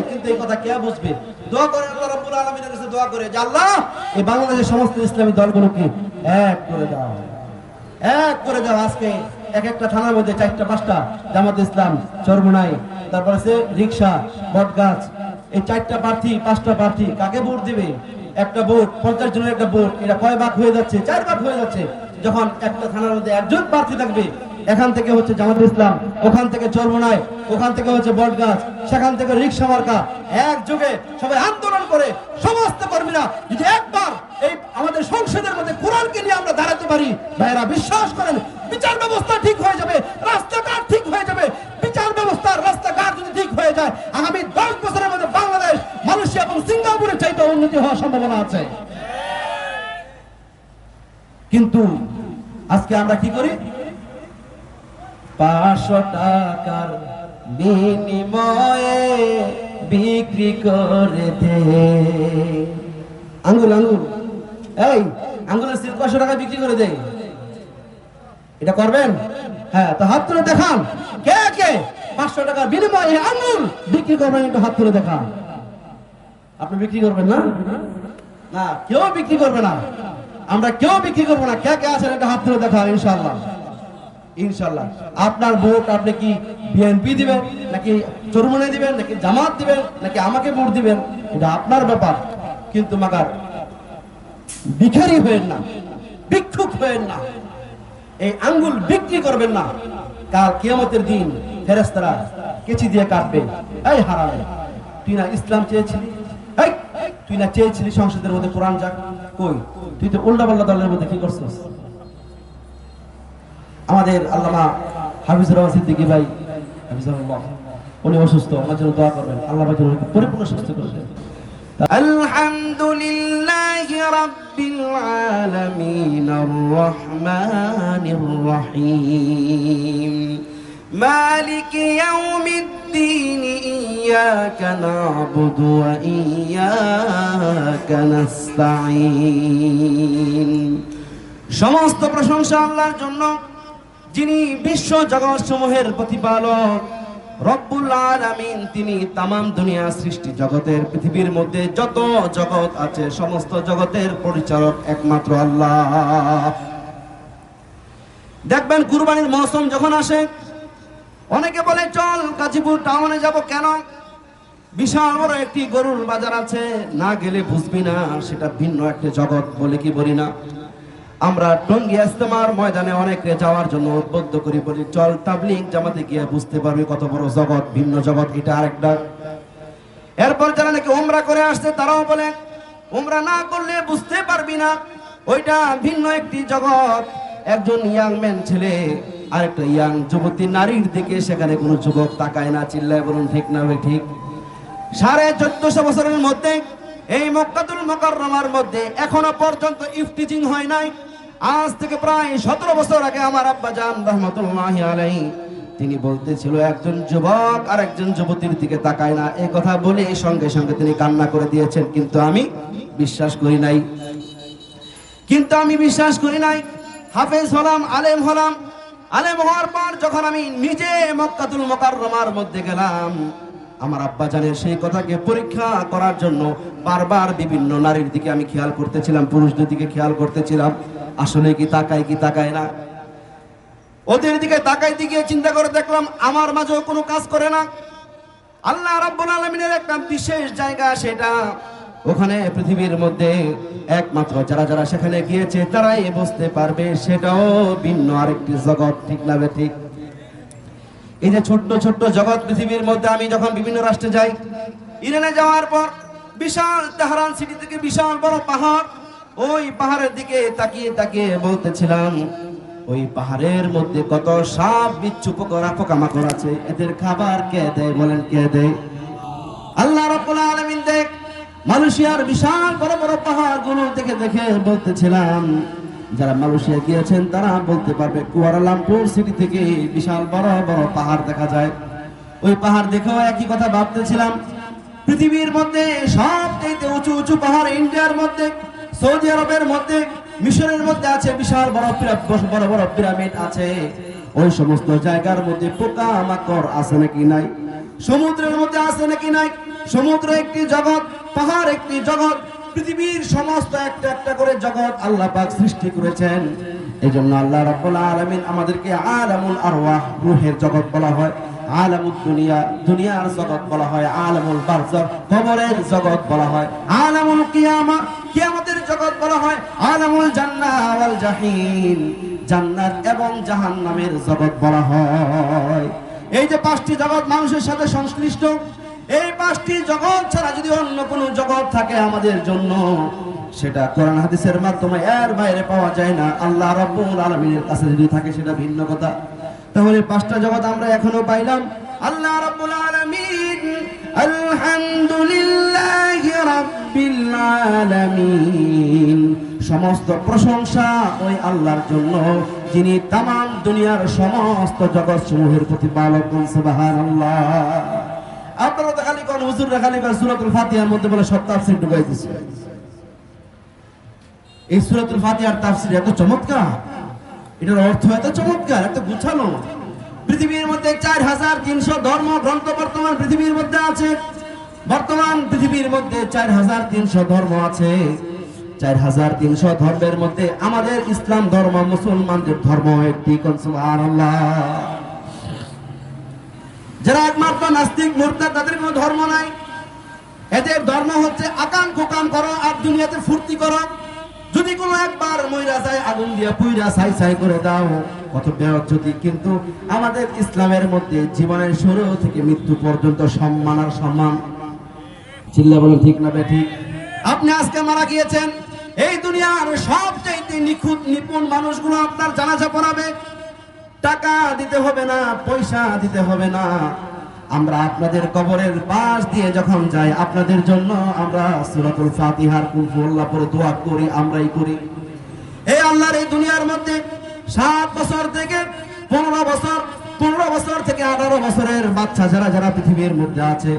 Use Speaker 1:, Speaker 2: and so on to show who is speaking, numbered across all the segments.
Speaker 1: কিন্তু এই কথা কে বুঝবে? দোয়া করে আল্লাহ রাব্বুল আলামিনের কাছে দোয়া করে যে আল্লাহ এই বাংলাদেশের সমস্ত ইসলামী দলগুলোকে এক করে দাও, এক করে দাও। আজকে এক একটা থানার মধ্যে 4টা 5টা জামাত ইসলাম, চরমোনাই, তারপর আছে রিকশা, বটগাছ, এই 4টা প্রার্থী 5টা প্রার্থী কাকে ভোট দিবে? একটা ভোট 50 জনের একটা ভোট, এটা কয় ভাগ হয়ে যাচ্ছে? 4 ভাগ হয়ে যাচ্ছে। যখন একটা থানার মধ্যে একজন প্রার্থী থাকবে, এখান থেকে হচ্ছে জামাত ইসলাম, ওখান থেকে চরমোনাই, ওখান থেকে হচ্ছে বটগাছ, সেখান থেকে রিকশা মার্কা, একযোগে সবাই আন্দোলন করে সমস্ত কর্মীরা যদি একবার এই আমাদের সংসদের মধ্যে কোরআনকে নিয়ে আমরা দাঁড়াতে পারি, ভাইরা বিশ্বাস করেন বিচার ব্যবস্থা ঠিক হয়ে যাবে, রাস্তাঘাট ঠিক হয়ে যাবে। বিচার ব্যবস্থা, রাস্তাঘাট যদি ঠিক হয়ে যায়, আগামী 10 বছরের মধ্যে বাংলাদেশ মালয়েশিয়া এবং সিঙ্গাপুরের চাইতে উন্নতি হওয়ার সম্ভাবনা আছে। কিন্তু আজকে আমরা কি করি? 500 টাকার বিনিময়ে বিক্রি করে দে আঙ্গুল। এই আঙ্গুলের সিল 500 টাকা বিক্রি করে দেয়, এটা করবেন? হ্যাঁ, তো হাত তুলে দেখান কে কে 500 টাকার বিনিময়ে আঙ্গুল বিক্রি করবেন, একটু হাত তুলে দেখান। আপনি বিক্রি করবেন না? না, কেউ বিক্রি করবে না, আমরা কেউ বিক্রি করবো না। কে কে আছেন একটা হাত তুলে দেখান। ইনশাআল্লাহ, ইনশাআল্লাহ। আপনার ভোট আপনি কি বিএনপি দিবেন, নাকি চরমোনাই দিবেন, নাকি জামাত দিবেন, নাকি আমাকে ভোট দিবেন, এটা আপনার ব্যাপার। কিন্তু মাগার ভিখারি হয়েন না, ভিক্ষুক হয়েন না, এই আঙ্গুল বিক্রি করবেন না। কাল কিয়ামতের দিন ফেরেশতারা কেচি দিয়ে কাটবে। এই হারামে, তুই না ইসলাম চেয়েছিলি, তুই না চেয়েছিলি সংসদের মধ্যে কোরআন যাক, কই তুই তো উল্টাপাল্টা দলের মধ্যে কি করছিস? আমাদের আল্লামা হাফিজুর রহমান সিদ্দিকী ভাই, হাফিজাহুল্লাহ, উনি অসুস্থ, ওনার জন্য দোয়া করবেন, আল্লাহ পাক ওনাকে পরিপূর্ণ সুস্থ করে দেন। আলহামদুলিল্লাহি রাব্বিল আলামিন আর রহমানির রহিম মালিকি ইয়াউমিদ্দিন ইয়াকা না'বুদু ওয়া ইয়াকা নাস্তাঈন। সমস্ত প্রশংসা আল্লাহর জন্য, যিনি বিশ্ব জগৎ সমূহের প্রতিপালক রব্বুল আলামিন। তিনি তামাম দুনিয়া সৃষ্টি জগতের, পৃথিবীর মধ্যে যত জগৎ আছে সমস্ত জগতের পরিচালক একমাত্র আল্লাহ। দেখবেন কুরবানির মৌসুম যখন আসে, অনেকে বলে চল গাজীপুর টাউনে যাব। কেন? বিশাল বড় একটি গরুর বাজার আছে, না গেলে বুঝবি না সেটা ভিন্ন একটা জগৎ। বলে কি বলি না? আমরা টঙ্গী ইজতেমার ময়দানে অনেকে যাওয়ার জন্য উদ্বুদ্ধ করি, বলি চল তাবলীগ জামাতে গিয়ে বুঝতে পারবি কত বড় জগৎ, ভিন্ন জগৎ, এটা আরেকটা। এরপর যারা নাকি উমরা করে আসছে তারাও বলে উমরা না করলে বুঝতে পারবি না, ওইটা ভিন্ন একটি জগৎ। একজন ইয়াং ম্যান ছেলে আরেকটা ইয়াং যুবতী নারীর দিকে সেখানে কোনো যুবক তাকায় না। চিল্লায় বলুন ঠিক না ভাই? ঠিক। 1450 বছরের মধ্যে এই মক্কাতুল মুকাররমার মধ্যে এখনো পর্যন্ত ইফতিজিং হয় নাই। আজ থেকে প্রায় 17 বছর আগে আমার আব্বা জান রাহমাতুল্লাহি আলাইহি তিনি বলতেছিল একজন যুবক আর একজন যুবতীর দিকে তাকায় না। এই কথা বলে সঙ্গে সঙ্গে তিনি কান্না করে দিয়েছেন। কিন্তু আমি বিশ্বাস করি নাই। হাফেজ হলাম, আলেম হলাম। আলেম হওয়ার পর যখন আমি নিজে মক্কাতুল মুকাররমার মধ্যে গেলাম, আমার আব্বা জানের সেই কথাকে পরীক্ষা করার জন্য বারবার বিভিন্ন নারীর দিকে আমি খেয়াল করতেছিলাম, পুরুষদের দিকে খেয়াল করতেছিলাম, আসলে কি তাকায় না। ওদের দিকে তাকাইতে গিয়ে চিন্তা করে দেখলাম আমার মাঝেও কোনো কাজ করে না। আল্লাহ রাব্বুল আলামিনের একটা বিশেষ জায়গা, সেটা ওখানে পৃথিবীর মধ্যে একমাত্র যারা সেখানে গিয়েছে তারাই বুঝতে পারবে, সেটাও ভিন্ন আরেকটি জগৎ। ঠিক না ঠিক? এই যে ছোট্ট ছোট্ট জগৎ পৃথিবীর মধ্যে, আমি যখন বিভিন্ন রাষ্ট্রে যাই, ইরানে যাওয়ার পর বিশাল তেহরান সিটি থেকে বিশাল বড় পাহাড়, ওই পাহাড়ের দিকে তাকিয়ে তাকিয়ে বলতেছিলাম ওই পাহাড়ের মধ্যে কত সাপ বিচ্ছু পোকামাকড় আছে, এদের খাবার কে দেয়? বলেন কে দেয়? আল্লাহ রাব্বুল আলামিন দেয়। মালয়েশিয়ার বিশাল বড় বড় পাহাড়গুলো দেখে দেখে বলতেছিলাম, যারা মালয়েশিয়া গিয়েছেন তারা বলতে পারবে, কুয়ালালামপুর সিটি থেকে বিশাল বড় বড় পাহাড় দেখা যায়। ওই পাহাড় দেখেও একই কথা ভাবতেছিলাম, পৃথিবীর মধ্যে সবচেয়ে উঁচু উঁচু পাহাড় ইন্ডিয়ার মধ্যে, সৌদি আরবের মধ্যে, মিশরের মধ্যে আছে বিশাল বড় বড় পিরামিড আছে। ওই সমস্ত জায়গার মধ্যে পোকা মাকড় আছে নাকি নাই? সমুদ্রের মধ্যে আছে নাকি নাই? সমুদ্র একটি জগৎ, পাহাড় একটি জগৎ, পৃথিবীর সমস্ত একটা একটা করে জগৎ আল্লাহ পাক সৃষ্টি করেছেন। এই জন্য আল্লাহ রাব্বুল আলামিন আমাদেরকে আলামুল আরওয়াহ, রূহের জগৎ বলা হয়, আলামুদ দুনিয়া, দুনিয়ার জগৎ বলা হয়, আলামুল বারজাখ, কবরের জগৎ বলা হয়, আলামুল কিয়ামা, কিয়ামতের জগৎ বলা হয়, আলামুল জান্নাহ ওয়াল জাহিম, জান্নাত এবং জাহান্নামের জগৎ বলা হয়। এই যে পাঁচটি জগৎ মানুষের সাথে সংশ্লিষ্ট, এই পাঁচটি জগৎ ছাড়া যদি অন্য কোনো জগৎ থাকে আমাদের জন্য, সেটা কোরআন হাদিসের মাধ্যমে এর বাইরে পাওয়া যায় না। আল্লাহ রাব্বুল আলামিনের কাছে যদি থাকে সেটা ভিন্ন কথা। তাহলে পাঁচটা জগৎ আমরা এখনো পাইলাম। আল্লাহ রাব্বুল আলামিন, আলহামদুলিল্লাহি রাব্বিল আলামিন, সমস্ত প্রশংসা ওই আল্লাহর জন্য যিনি তামাম দুনিয়ার সমস্ত জগৎ সমূহের প্রতিপালক। সুবহানাল্লাহ। আপনারা তো খালি কোন হুজুররা খালি সূরাতুল ফাতিহার মধ্যে বলে সব তাফসীর ঢুকাই দিছে। এই সূরাতুল ফাতিহার তাফসীর এত চমৎকার, এটার অর্থ এত চমৎকার, এত গুছানো। পৃথিবীর মধ্যে 4300 ধর্ম গ্রন্থ বর্তমান পৃথিবীর মধ্যে আছে। বর্তমান পৃথিবীর মধ্যে 4300 ধর্ম আছে। 4300 ধর্মের মধ্যে আমাদের ইসলাম ধর্ম, মুসলমানদের ধর্ম একটি। সুবহানাল্লাহ। যারা একমাত্র নাস্তিক মুরতাদ, তাদের কোনো ধর্ম নাই। এদের ধর্ম হচ্ছে আকাম কুকাম করো আর দুনিয়াতে ফুর্তি করো। যদি কোনো একবার মইরা যায় আগুন দিয়া পুইরা ছাই ছাই করে দাও, কত বেয়াজ্জতি। কিন্তু আমাদের ইসলামের মধ্যে জীবনের শুরু থেকে মৃত্যু পর্যন্ত সম্মান আর সম্মান। চিল্লা বলেন ঠিক না বেঠিক? আপনি আজকে মারা গিয়েছেন, এই দুনিয়ার সবচাইতে নিখুঁত নিপুণ মানুষগুলো আপনার জানাজা পড়াবে। টাকা দিতে হবে না, পয়সা দিতে হবে না। আমরা আপনাদের কবরের পাশ দিয়ে যখন যাই, আপনাদের জন্য আমরা সূরাতুল ফাতিহার কুল হুয়াল্লাহ পড়ে দোয়া করি, আমরাই করি। এই আল্লাহর এই দুনিয়ার মধ্যে 7 বছর থেকে 15 বছর, 15 বছর থেকে 18 বছরের বাচ্চা যারা যারা পৃথিবীর মধ্যে আছে,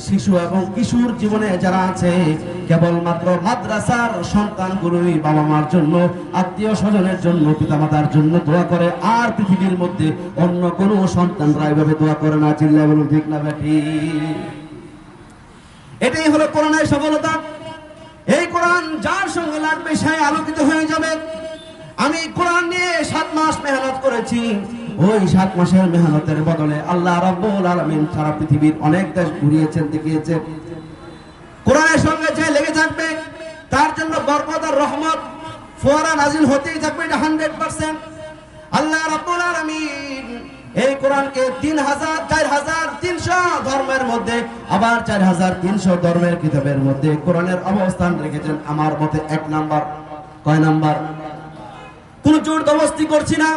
Speaker 1: শিশু এবং কিশোর জীবনে যারা আছে, কেবলমাত্র মাদ্রাসার সন্তানগুলোই বাবা মার জন্য, আত্মীয় স্বজনের জন্য, পিতামাতার জন্য দোয়া করে। আর পৃথিবীর মধ্যে অন্য কোনো সন্তানরা এভাবে দোয়া করে না। চিল্লায় বলুন ঠিক না বেঠিক? এটাই হলো কোরআনের সফলতা। এই কোরআন যার সঙ্গে লাগবে সে আলোকিত হয়ে যাবে। আমি কোরআন নিয়ে 7 মাস মেহনত করেছি। ওই 7 মাসের মেহনতের বদলে আল্লাহ রাব্বুল আলামিন সারা পৃথিবীর অনেক দেশ ঘুরিয়েছেন, দেখিয়েছেন। কোরআনের সঙ্গে যে লেগে থাকবে তার জন্য বরকত আর রহমত ফোয়ারা নাজিল হতেই থাকবে, এটা 100%। আল্লাহ রাব্বুল আলামিন এই কোরআনকে 4300 ধর্মের মধ্যে, আবার 4300 ধর্মের কিতাবের মধ্যে কোরআনের অবস্থান রেখেছেন আমার মতে 1 নাম্বার। কয় নাম্বার? কোন জোর দবস্তি করছি না।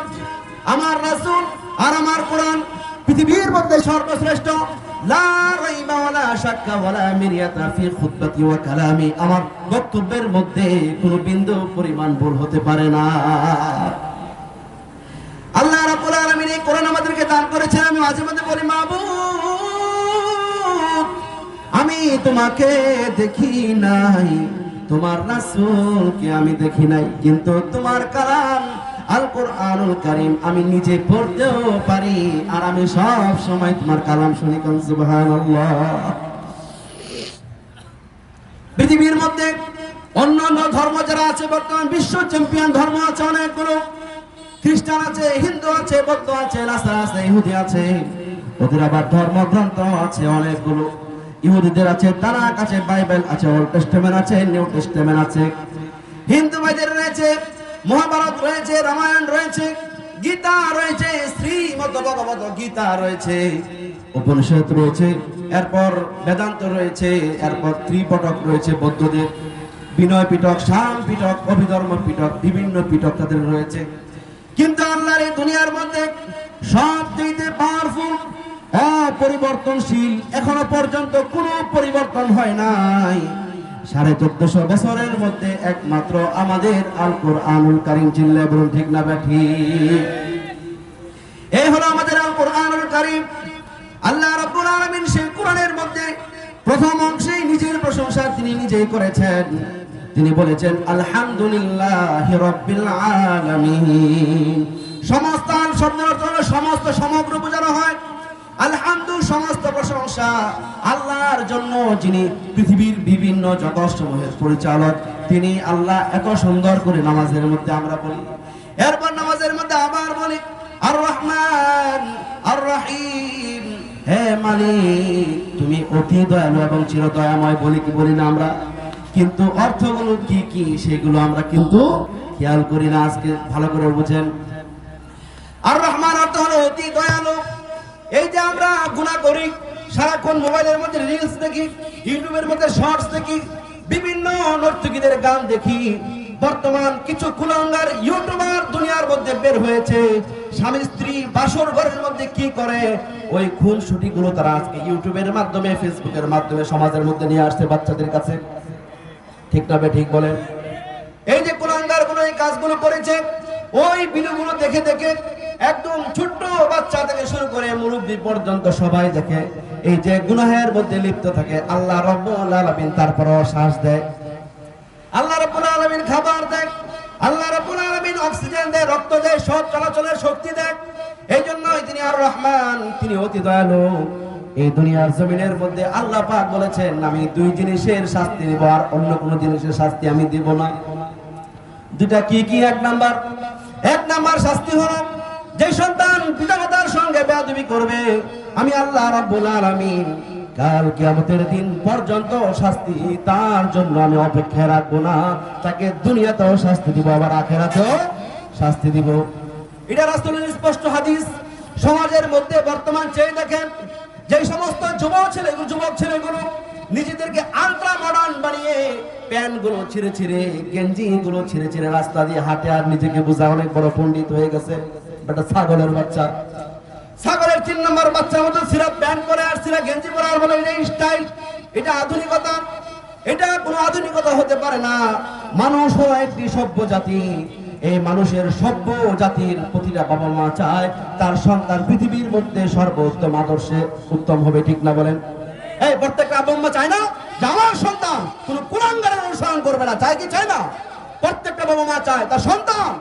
Speaker 1: আমার রাসূল আর আমার কোরআন পৃথিবীর মধ্যে সর্বশ্রেষ্ঠ। লা রাইবা ওয়ালা শাক্কা ওয়ালা মিরিয়াতা ফি খুতবাতি ওয়া কালামি। আমার বক্তব্যের মধ্যে কোনো বিন্দু পরিমাণ ভুল হতে পারে না। আল্লাহ রাব্বুল আলামিন এই কোরআন আমাদেরকে দান করেছেন। আমি মাঝে মাঝে বলি, মাবুদ আমি তোমাকে দেখি নাই, তোমার রাসূলকে আমি দেখি নাই, কিন্তু তোমার কালাম আল কোরআনুল কারীম আমি নিজে পড়তেও পারি, আর আমি সব সময় তোমার কালাম শুনি। কোন সুবহানাল্লাহ। পৃথিবীর মধ্যে অন্যান্য ধর্ম যারা আছে, বর্তমান বিশ্ব চ্যাম্পিয়ন ধর্ম আছে অনেকগুলো। খ্রিস্টান আছে, হিন্দু আছে, বৌদ্ধ আছে, নাসারা আছে, ইহুদি আছে। ওদের আবার ধর্মগ্রন্থ আছে অনেকগুলো। ইহুদিদের আছে তারাক আছে, বাইবেল আছে, ওল্ড টেস্টামেন্ট আছে, নিউ টেস্টামেন্ট আছে। হিন্দু ভাইদের রয়েছে মহাভারত রয়েছে, রামায়ণ রয়েছে, গীতা রয়েছে, শ্রীমদ্ ভগবত গীতা রয়েছে, উপনিষদ রয়েছে, এরপর বেদান্ত রয়েছে, এরপর ত্রিপিটক রয়েছে বৌদ্ধদের, বিনয় পিটক, শাম পিটক, অভিধর্ম পিটক, বিভিন্ন পিটক তাদের রয়েছে। কিন্তু আল্লাহর এই দুনিয়ার মধ্যে সবচেয়ে পাওয়ারফুল, অপরিবর্তনশীল, এখনো পর্যন্ত কোনো পরিবর্তন হয় নাই। 1450 বছরের মধ্যে একমাত্র আমাদের আল কোরআনুল কারীম। চিল্লায় বলুন ঠিক না বেঠিক? এই হলো আমাদের আল কোরআনুল কারীম। আল্লাহ রাব্বুল আলামিন সেই কোরআনের মধ্যে প্রথম অংশেই নিজের প্রশংসা তিনি নিজেই করেছেন। তিনি বলেছেন আলহামদুলিল্লাহি রাব্বিল আলামিন। সমস্ত আল শব্দের অর্থ হলো সমস্ত, সমগ্র বোঝানো হয়। আলহামদু সমস্ত প্রশংসা আল্লাহর জন্য, যিনি পৃথিবীর বিভিন্ন জগৎসমূহের পরিচালক। তিনি আল্লাহ এত সুন্দর করে নামাজের মধ্যে আমরা বলি, এরপর নামাজের মধ্যে আবার বলি আর রহমান আর রহিম, হে মালিক তুমি অতি দয়ালু এবং চিরদয়াময়, বলি কি বলি না আমরা? কিন্তু অর্থগুলো কি কি সেগুলো আমরা কিন্তু খেয়াল করি না। আজকে ভালো করে বুঝেন, আর রহমান অর্থ হলো অতি দয়ালু। এই যে আমরা গুনাহ করি, সারাক্ষণ মোবাইলের মধ্যে রিলস দেখি, ইউটিউবের মধ্যে শর্টস দেখি, বিভিন্ন নর্তকীদের গান দেখি। বর্তমান কিছু কুলাঙ্গার ইউটিউবার দুনিয়ার মধ্যে বের হয়েছে, স্বামী স্ত্রী বাসর ঘরের মধ্যে কি করে ওই খুনসুটি গুলো তারা আজকে ইউটিউবের মাধ্যমে, ফেসবুকের মাধ্যমে সমাজের মধ্যে নিয়ে আসছে বাচ্চাদের কাছে। ঠিক না ঠিক বলেন? এই যে কুলাঙ্গার গুলো এই কাজগুলো করেছে, ওই ভিডিওগুলো দেখে দেখে একদম ছোট্ট বাচ্চা থেকে শুরু করে মুরব্বী পর্যন্ত সবাই দেখে এই যে গুনাহের মধ্যে লিপ্ত থাকে। আল্লাহ রাব্বুল আলামিন তারপরও শ্বাস দেয়, আল্লাহ রাব্বুল আলামিন খাবার দেয়, আল্লাহ রাব্বুল আলামিন অক্সিজেন দেয়, রক্ত দেয়, সব চলাচলের শক্তি দেয়। এই জন্যই তিনি আর রহমান, তিনি অতি দয়ালু। এই দুনিয়ার জমিনের মধ্যে আল্লাহ পাক বলেছেন আমি দুই জিনিসের শাস্তি দিব, আর অন্য কোনো জিনিসের শাস্তি আমি দিব না। দুটা কি কি? এক নাম্বার শাস্তি হলো যে সন্তান পিতামাতার সঙ্গে বেয়াদবি করবে, আমি আল্লাহ রাব্বুল আলামিন কাল কিয়ামতের দিন পর্যন্ত শাস্তি তার জন্য আমি অপেক্ষা রাখবো না। তাকে দুনিয়াতেও শাস্তি দিব, আবার আখিরাতেও শাস্তি দিব। এটা রাসূলের স্পষ্ট হাদিস। সমাজের মধ্যে বর্তমান চেয়ে দেখেন, যে সমস্ত যুবক ছেলেগুলো নিজেদেরকে আলট্রা মডার্ন বানিয়ে প্যান্ট গুলো ছিঁড়ে ছিঁড়ে, গেঞ্জি গুলো ছিঁড়ে ছিঁড়ে রাস্তা দিয়ে হাঁটে, আর নিজেকে বোঝা অনেক বড় পণ্ডিত হয়ে গেছে। বেটা ছাগলের বাচ্চা, ছাগলের 3 নম্বর বাচ্চার মতো সিরা প্যান্ট পরে আর সিরা গেঞ্জি পরে আর বলে এটা স্টাইল, এটা আধুনিকতা। এটা কোনো আধুনিকতা হতে পারে না। মানুষ হলো একটি সভ্য জাতি। এই মানুষের সভ্য জাতির প্রতিটা বাবা মা চায় তার সন্তান পৃথিবীর মধ্যে সর্বোত্তম আদর্শে উত্তম হবে। ঠিক না বলেন? এই প্রত্যেকটা বাবা মা চায় না যে আমার সন্তান কোনো কুলাঙ্গারের অনুসরণ করবে না, চায় কি চায় না? প্রত্যেকটা বাবা মা চায় তার সন্তান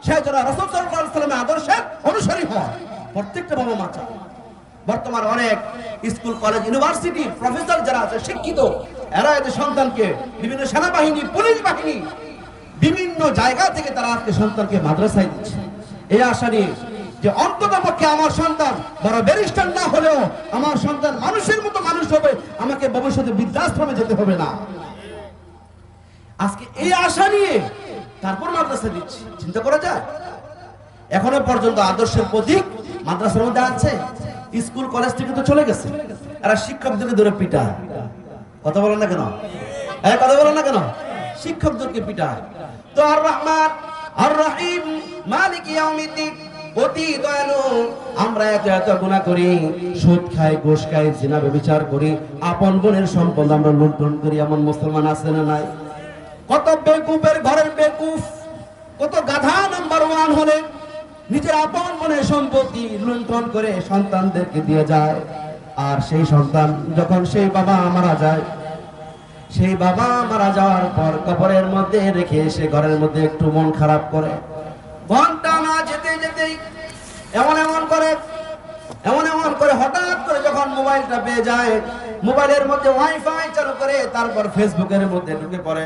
Speaker 1: সে যেন রাসূল সাল্লাল্লাহু আলাইহি ওয়াসাল্লামের আদর্শের অনুসারী হয়। প্রত্যেকটা বাবা মা চায়। বর্তমান অনেক স্কুল, কলেজ, ইউনিভার্সিটি প্রফেসর যারা আছে, শিক্ষিত, এরা এদের সন্তানকে বিভিন্ন সেনাবাহিনী, পুলিশ বাহিনী, বিভিন্ন জায়গা থেকে তারা আজকে সন্তানকে মাদ্রাসায় দিচ্ছে এই আশা নিয়ে যে অন্তত পক্ষে আমার সন্তান বড় ব্যারিস্টার না হলেও আমার সন্তান মানুষের মতো মানুষ হবে, আমাকে ভবিষ্যতে বৃদ্ধাশ্রমে যেতে হবে না। আজকে এই আশা নিয়ে তারপর মাদ্রাসা দিচ্ছি। চিন্তা করা যায়? এখনো পর্যন্ত আদর্শের প্রতীক মাদ্রাসার মধ্যে আছে। স্কুল কলেজ থেকে তো চলে গেছে, এরা শিক্ষকদেরকে ধরে পিটায়। কথা বলেন না কেন? কথা বলেন না কেন? শিক্ষকদেরকে পিটায়। তো আর রহমান আর রহিম মালিক ইয়াউমিদ্দিন, অতি দয়ালু। আমরা এত গুনাহ করি, সুদ খাই, ঘুষ খাই, জিনা ব্যভিচার করি, আপন বোনের সম্পদ আমরা লুণ্ঠন করি। এমন মুসলমান আছে না নাই? কত বেকুফের ঘরের বেকুফ, কত গাধা নাম্বার 1 হলে নিজের আপন বোনের সম্পত্তি লুণ্ঠন করে সন্তানদেরকে দিয়ে যায়। আর সেই সন্তান যখন সেই বাবা মারা যায়, সেই বাবা মারা যাওয়ার পর কবরের মধ্যে রেখে সে ঘরের মধ্যে একটু মন খারাপ করে। ঘন্টা না যেতে যেতেই এমন করে হঠাৎ করে যখন মোবাইলটা পেয়ে যায়, মোবাইলের মধ্যে ওয়াইফাই চালু করে তারপর ফেসবুকের মধ্যে ঢুকে পড়ে।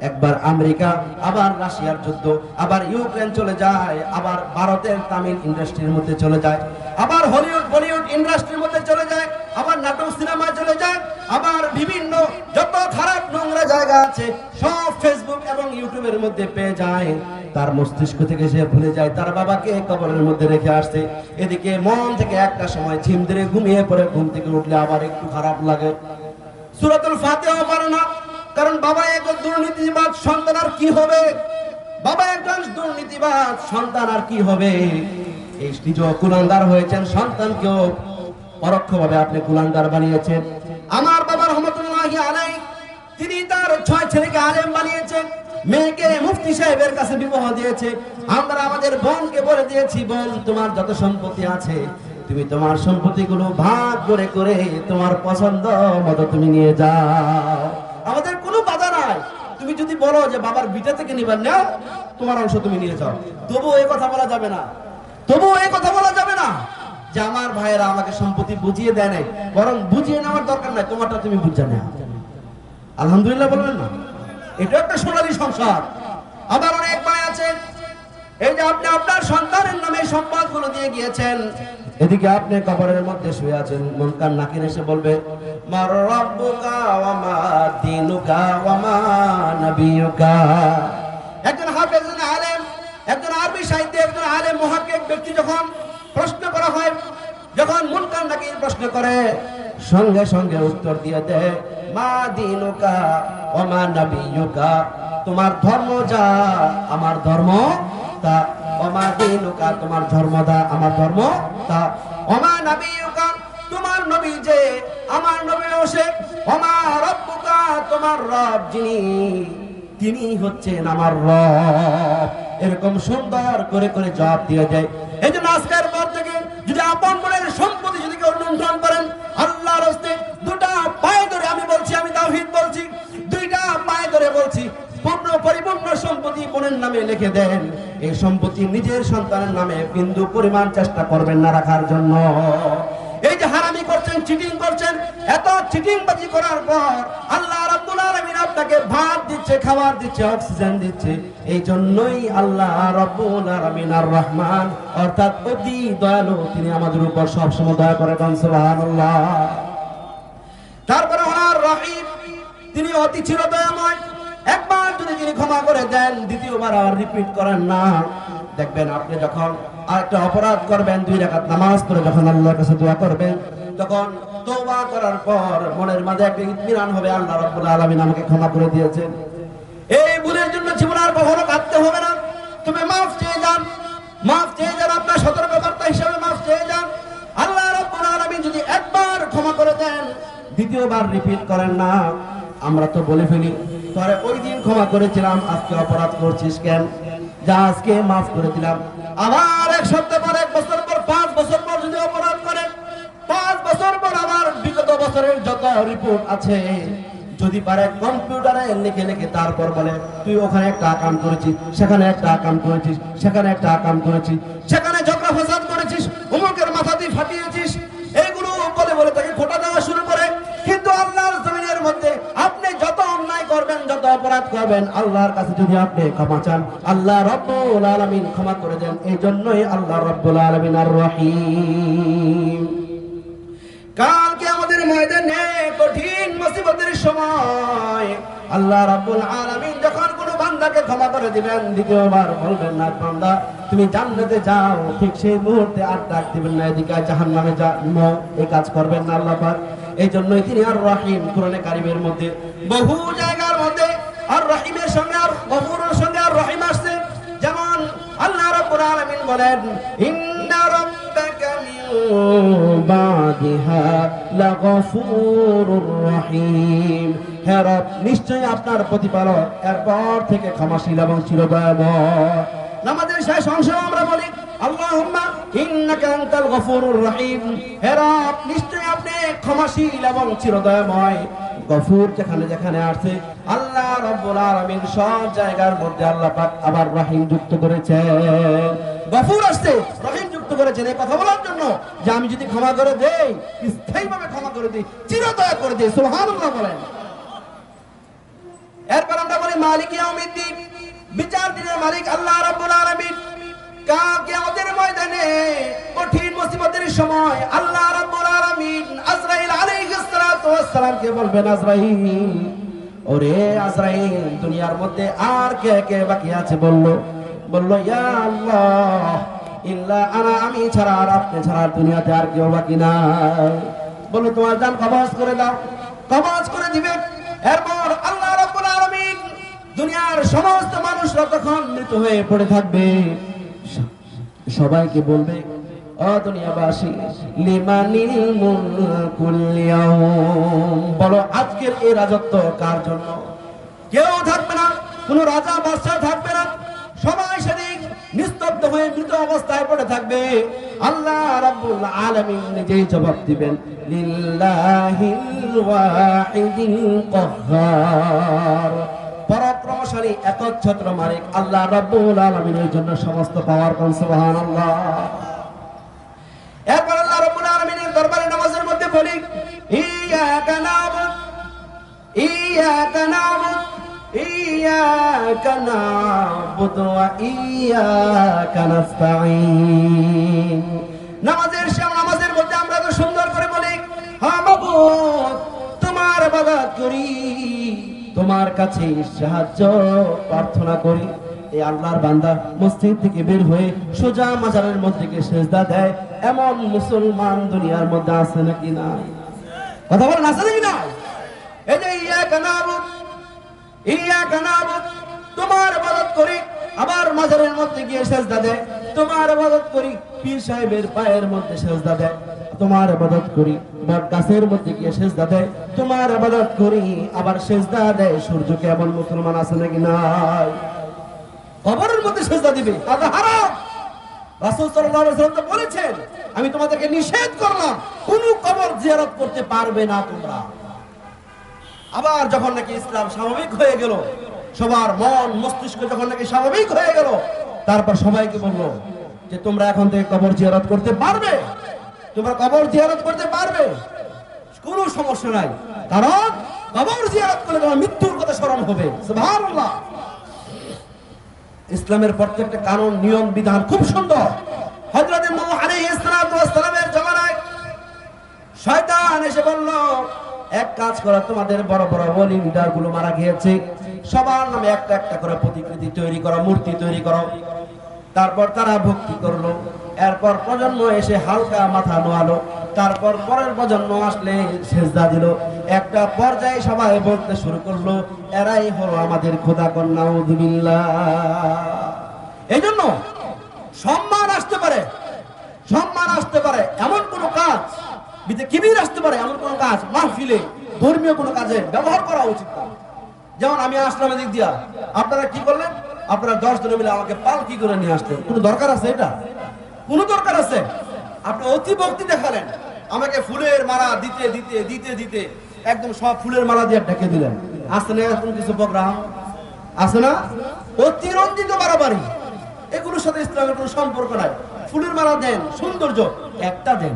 Speaker 1: একবার আমেরিকা, আবার রাশিয়ার যুদ্ধ, আবার ইউক্রেন চলে যায়, আবার ভারতের তামিল ইন্ডাস্ট্রির মধ্যে চলে যায়, আবার হলিউড বলিউড ইন্ডাস্ট্রির মধ্যে চলে যায়, আবার নাটক সিনেমায় চলে যায়, আবার বিভিন্ন যত খারাপ নোংরা জায়গা আছে সব ফেসবুক এবং ইউটিউবের মধ্যে পেয়ে যায়। তার মস্তিষ্ক থেকে সে ভুলে যায় তার বাবাকে কবরের মধ্যে রেখে আসছে। এদিকে মন থেকে একটা সময় ঝিম ধরে ঘুমিয়ে পড়ে, ঘুম থেকে উঠলে আবার একটু খারাপ লাগে। সূরাতুল ফাতিহা পড়ে না, কারণ বাবা একজন দুর্নীতিবাজ, সন্তান আর কি হবে? বাবা একজন দুর্নীতিবাজ, সন্তান আর কি হবে? এই নিজেও কুলাঙ্গার হয়েছেন, সন্তানকেও পরোক্ষভাবে আপনি কুলাঙ্গার বানিয়েছেন। আমার বাবা রহমতুল্লাহি আলাইহি, তিনি তার 6 ছেলেকে আলেম বানিয়েছেন, মেয়েকে মুফতি সাহেবের কাছে বিবাহ দিয়েছে। আমরা আমাদের বোনকে বলে দিয়েছি, বোন তোমার যত সম্পত্তি আছে তুমি তোমার সম্পত্তিগুলো ভাগ করে করে তোমার পছন্দ মতো তুমি নিয়ে যাও, আমাদের কোনো বাধা নাই। তুমি যদি বলো যে বাবার বিটা থেকে নিবার নাও, তোমার অংশ তুমি নিয়ে যাও, তবুও এই কথা বলা যাবে না, তবুও এই কথা বলা যাবে না। যে আমার ভাইয়েরা আমাকে সম্পত্তি বুঝিয়ে দেয় নাই, বরং বুঝিয়ে নেওয়ার দরকার নাই, তোমারটা তুমি বুঝে নাও। আলহামদুলিল্লাহ বলবেন না? এটা একটা সোনালী সংসার। আবার অনেক ভাই আছেন, এই যে আপনি আপনার সন্তানের নামে সম্পদগুলো দিয়ে গিয়েছেন, এদিকে আপনি কবরের মধ্যে শুয়ে আছেন, মুনকার নাকির এসে বলবে মার রাব্বুকা ওয়া মা দীনুকা ওয়া মা নাবিয়ুকা। একজন হাফেজ, একজন আলেম, একজন আরবি সাহিত্যে একজন আলেম মুহাক্কিক ব্যক্তি যখন প্রশ্ন করা হয়, যখন মুনকার নাকির প্রশ্ন করে, সঙ্গে সঙ্গে উত্তর দিয়ে দেয় মা দীনুকা ওয়া মা নাবিয়ুকা, তোমার ধর্ম যা আমার ধর্ম তা, ওমা দীনুকা তোমার ধর্ম দা আমার ধর্ম তা, ওমা নাবিয়ুকা তোমার নবী যে আমার নবীও সে, ওমা রব্বুকা তোমার রব যিনি তিনি হচ্ছেন আমার রব। এরকম সুন্দর করে করে জবাব দিয়ে যায়। এই জন্য আজকের পর থেকে যদি আপন মনের সম্পত্তি যদি কেউ লুণ্ঠন করেন, আল্লাহর রাস্তায় দুটা পায়ে ধরে আমি বলছি, আমি তাওহীদ বলছি, দুইটা পায়ে ধরে বলছি, পূর্ণ পরিপূর্ণ সম্পত্তি বোনের নামে লিখে দেন। এই সম্পত্তি নিজের সন্তানের নামে বিন্দু পরিমাণ চেষ্টা করবেন না রাখার জন্য। এই যে হারামি করছেন, চিটিং করছেন, এত চিটিংবাজি করার পর আল্লাহ রাব্বুল আলামিন আপনাকে ভাত দিচ্ছে, খাবার দিচ্ছে, অক্সিজেন দিচ্ছে। এই জন্যই আল্লাহ রাব্বুল আলামিন আর রহমান অর্থাৎ অতি দয়ালু, তিনি আমাদের উপর সবসময় দয়া করে। সুবহানাল্লাহ। তারপরে ওনার রহিম, তিনি অতি চিরদয়াময়। একবার যদি তিনি ক্ষমা করে দেন, দ্বিতীয়বার আর রিপিট করেন না। দেখবেন আপনি যখন আরেকটা অপরাধ করবেন, 2 রাকাত নামাজ পড়ে যখন আল্লাহর কাছে দোয়া করবেন, তখন তওবা করার পর মনের মাঝে একটা ইতমিনান হবে, আল্লাহ রাব্বুল আলামিন আমাকে ক্ষমা করে দিয়েছেন। এই ভুলের জন্য জীবন আর কখনো কাঁদতে হবে না। তুমি মাফ চেয়ে যান, মাফ চেয়ে যান, আপনার সতর্কবার্তা হিসেবে মাফ চেয়ে যান। আল্লাহ রাব্বুল আলামিন যদি একবার ক্ষমা করে দেন, দ্বিতীয়বার রিপিট করেন না। আমরা তো বলে ফেলি, তোরে ওই দিন ক্ষমা করেছিলাম, আজকে অপরাধ করছিস কেন? যা আজকে মাফ করে দিলাম। আবার 1 সপ্তাহ পর, 1 বছর পর, 5 বছর পর যদি অপরাধ করে, 5 বছর পর আবার বিগত বছরের যত রিপোর্ট আছে যদি পারে কম্পিউটারে লিখে লিখে তারপর বলে তুই ওখানে একটা আকাম করেছিস, সেখানে একটা আকাম করেছিস, সেখানে একটা আকাম করেছিস, সেখানে ঝগড়া ফাসাদ করেছিস, অমুকের মাথা দিয়ে ফাটিয়েছিস, এইগুলো বলে বলে তাকে খোটা দেওয়া শুরু করে। কিন্তু আল্লাহর জমিনের মধ্যে আপনি যত অন্যায় করবেন, যত অপরাধ করবেন, আল্লাহর কাছে যদি আপনি ক্ষমা চান, আল্লাহ রাব্বুল আলামিন ক্ষমা করে দেন। এই জন্যই আল্লাহ রাব্বুল আলামিন আর রহিম। কালকে আমাদের ময়দানে কঠিন মুসিবতের সময় আল্লাহ রাব্বুল আলামিন যখন কোনো বান্দাকে ক্ষমা করে দিবেন, দ্বিতীয়বার বলবেন না বান্দা তুমি জান্নাতে যাও, ঠিক সেই মুহূর্তে আর ডাক দিবেন না এদিকে জাহান্নামে যা, এই কাজ করবেন না আল্লাহ পাক। এই জন্যই তিনি আর রহিম। কোরআনে কারিমের মধ্যে বহু জায়গার মধ্যে আর রহিমের সঙ্গে আর গফুরের সঙ্গে আর রহিম আসছে। যেমন আল্লাহ রাব্বুল আলামিন বলেন ইন্না রাব্বাকা মিন বাদিহা লাগফুরুর রহিম, হে রব নিশ্চয়ই আপনার প্রতিপালক এরপর থেকে ক্ষমাশীল এবং চিরদয়াময়। নামাজের শেষ অংশে আমরা বলি আল্লাহুম্মা ইন্নাকা আনতাল গফুরুর রহিম, হে রব নিশ্চয়ই আপনি ক্ষমাশীল এবং চিরদয়াময়। গফুর যেখানে যেখানে আছে আল্লাহ রাব্বুল আলামিন সব জায়গার মধ্যে আল্লাহ পাক আবার রহিম যুক্ত করেছেন। গফুর আসছে, রহিম যুক্ত করেছেন এই কথা বলার জন্য যে আমি যদি ক্ষমা করে দেই, স্থায়ীভাবে ক্ষমা করে দেই, চিরদয়া করে দেই। সুবহানাল্লাহ বলেন। এরপর আমরা বলি মালিক ইয়াউমিদ্দিন, বিচার দিনের মালিক আল্লাহ রাব্বুল আলামিন। কিয়ামতের ময়দানে কঠিন মুসিবতের সময় আল্লাহ রাব্বুল আলামিন আজরাইল আলাইহিস সালাতু ওয়াস সালামকে বলবেন আজরাইল, ওরে আজরাইল দুনিয়ার মধ্যে আর কে কে বাকি আছে? বলল ইয়া আল্লাহ ইল্লা আনা, আমি ছাড়া আর আপনি ছাড়া দুনিয়াতে আর কেউ বাকি নাই। বলল তোমার জান কবজ করে দাও, কবজ করে দিবে। এরপর আল্লাহ রাব্বুল আলামিন দুনিয়ার সমস্ত মানুষরা তখন মৃত হয়ে পড়ে থাকবে, সবাইকে বলবে ও দুনিয়াবাসী লিমানিল মুলকুল ইয়াউম, বলো আজকের এই রাজত্ব কার জন্য? কেউ থাকবে না, কোনো রাজা বাদশা থাকবে না, সবাই সেদিন নিস্তব্ধ হয়ে মৃত অবস্থায় পড়ে থাকবে। আল্লাহ রাব্বুল আলামিন নিজেই জবাব দিবেন লিল্লাহিল ওয়াহিদিল কাহ্হার, পরাক্রমশালী একচ্ছত্র মালিক আল্লাহ রাব্বুল আলামিনের জন্য সমস্ত পাওয়ার। সুবহানাল্লাহ। এরপর ইয়াকা নাবুদ ইয়াকা নাবুদ ইয়াকা নাবুদ ওয়া ইয়াকা নাস্তাঈন। নামাজের মধ্যে আমরা তো সুন্দর করে বলি, হ্যাঁ মাবুদ তোমার ইবাদত করি, তোমার কাছে সাহায্য প্রার্থনা করি। এই আল্লাহর বান্দা মসজিদ থেকে বের হয়ে সোজা মাজারের মধ্যে গিয়ে সিজদা দেয়, এমন মুসলমান দুনিয়ার মধ্যে আছে নাকি নাই? কথা বলেন, আছে নাকি নাই? এই যে ইয়াকা নাবুদ ইয়াকা নাবুদ তোমার ইবাদত করি, আবার মাজারের মধ্যে গিয়ে সিজদা দেয়, তোমার ইবাদত করি। পীর সাহেবের পায়ের মধ্যে সিজদা দেয়, তোমার ইবাদত করি। বট গাছের মধ্যে গিয়ে সিজদা দেয়, তোমার ইবাদত করি। আবার সিজদা দেয় সূর্যকে, এমন মুসলমান আছে নাকি নাই? কবরের মধ্যে সিজদা দিবে, এটা হারাম। রাসূল সাল্লাল্লাহু আলাইহি ওয়াসাল্লাম বলেছেন, আমি তোমাদেরকে নিষেধ করলাম কোন কবর জিয়ারত করতে পারবে না তোমরা। আবার যখন নাকি ইসলাম স্বাভাবিক হয়ে গেল, সবার মন মস্তিষ্ক যখন নাকি স্বাভাবিক হয়ে গেল, তারপর সবাইকে বললো যে তোমরা এখন থেকে কবর জিয়ারত করতে পারবে, তোমরা কবর জিয়ারত করতে পারবে, কোনো সমস্যা নাই। কারণ কবর জিয়ারত করলে তোমার মৃত্যুর কথা স্মরণ হবে। সুবহানাল্লাহ। ইসলামের প্রত্যেকটা কানুন নিয়ম বিধান খুব সুন্দর। হযরত নূহ আলাইহিস সালাতু ওয়াস সালামের জামানায় শয়তান এসে বলল, এক কাজ করো, তোমাদের বড় বড় ওলি লিডার গুলো মারা গিয়েছে, সবার নামে একটা একটা করে প্রতিকৃতি তৈরি করো, মূর্তি তৈরি করো। তারপর তারা ভক্তি করলো, এরপর প্রজন্ম এসে হালকা মাথা নোয়ালো, তারপর পরের প্রজন্ম আসলে সেজদা দিল। একটা পর্যায়ে সবাই বলতে শুরু করলো, এরাই হলো আমাদের খোদা। কন্যা নাউযুবিল্লাহ। এই জন্য সম্মান আসতে পারে, সম্মান আসতে পারে এমন কোন কাজ, কিবির আসতে পারে এমন কোন কাজ মাহফিলে, ধর্মীয় কোন কাজে ব্যবহার করা উচিত না। যেমন আমি আসলাম এদিক দিয়া, আপনারা কি করলেন? আপনারা 10 জন মিলে আমাকে পালকি করে নিয়ে আসলেন। কোনো দরকার আছে? এটা কোনো দরকার আছে? আপনি অতি ভক্তি দেখালেন, আমাকে ফুলের মালা দিতে দিতে দিতে দিতে একদম সব ফুলের মালা দিয়ে ঢেকে দিলেন। আছে না এরকম কিছু প্রোগ্রাম? আছে না? অতিরঞ্জিত বাড়াবাড়ি, এগুলোর সাথে ইসলামের কোনো সম্পর্ক নাই। ফুলের মালা দেন, সৌন্দর্য, একটা দেন,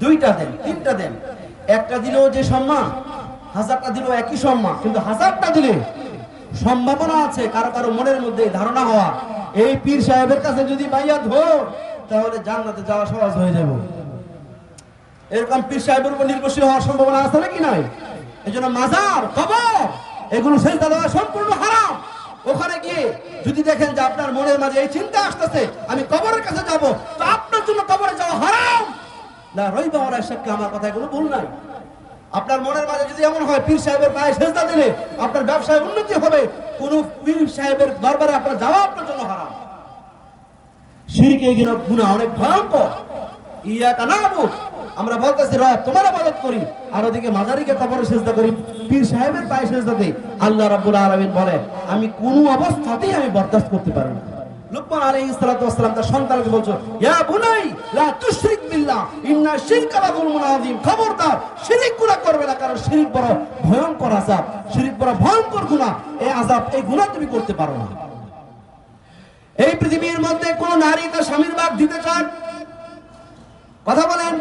Speaker 1: দুইটা দেন, তিনটা দেন। একটা দিলেও যে সম্মান, 1000টা দিলেও একই সম্মান। কিন্তু 1000টা দিলে সম্ভাবনা আছে কারো কারো মনের মধ্যে ধারণা হওয়া, এই পীর সাহেবের কাছে যদি বাইয়াত হই তাহলে জান্নাতে যাওয়া সহজ হয়ে যাবে। এরকম পীর সাহেবের উপর নির্ভরশীল হওয়ার সম্ভাবনা আছে নাকি নাই? এজন্য মাজার, কবর এগুলো সিজদা দেওয়া সম্পূর্ণ হারাম। ওখানে গিয়ে যদি দেখেন যে আপনার মনের মাঝে এই চিন্তা আসতেছে আমি কবরের কাছে যাব, তো আপনার জন্য কবরে যাওয়া হারাম। না রইবা ওরা শাক্কা, আমার কথা কোনো ভুল নাই। আপনার মনের মাঝে যদি এমন হয় পীর সাহেবের পায়ে সিজদা দিলে আপনার ব্যবসায় উন্নতি হবে, কোন পীর সাহেবের দরবারে আপনার যাওয়া আপনার জন্য হারাম। শিরকে গুনাহ অনেক ভয়ঙ্কর। ইয়াকা নাবুদ, আমরা বলতেছি রব তোমার ইবাদত করি, আর ওদিকে মাজারিকে কবরে সিজদা করি, পীর সাহেবের পায়ে সিজদা দেই। আল্লাহ রাব্বুল আলামিন বলে আমি কোন অবস্থাতেই আমি বরদাস্ত করতে পারি না। লুকমান আলাইহিস সালাতু ওয়াস সালাম তার সন্তানকে বলছো, ইয়া বুনাই লা তুশরিক বিল্লাহ ইন্না শিরকা লাযুলমুন আযীম। খবরদার শিরক গুনাহ করবে না, কারণ শিরক বড় ভয়ঙ্কর আযাব, শিরক বড় ভয়ঙ্কর গুনাহ। এই আযাব, এই গুনাহ তুমি করতে পারো না। এই পৃথিবীর মধ্যে কোন নারী তার স্বামীর ভাগ দিতে চান? কথা বলেন।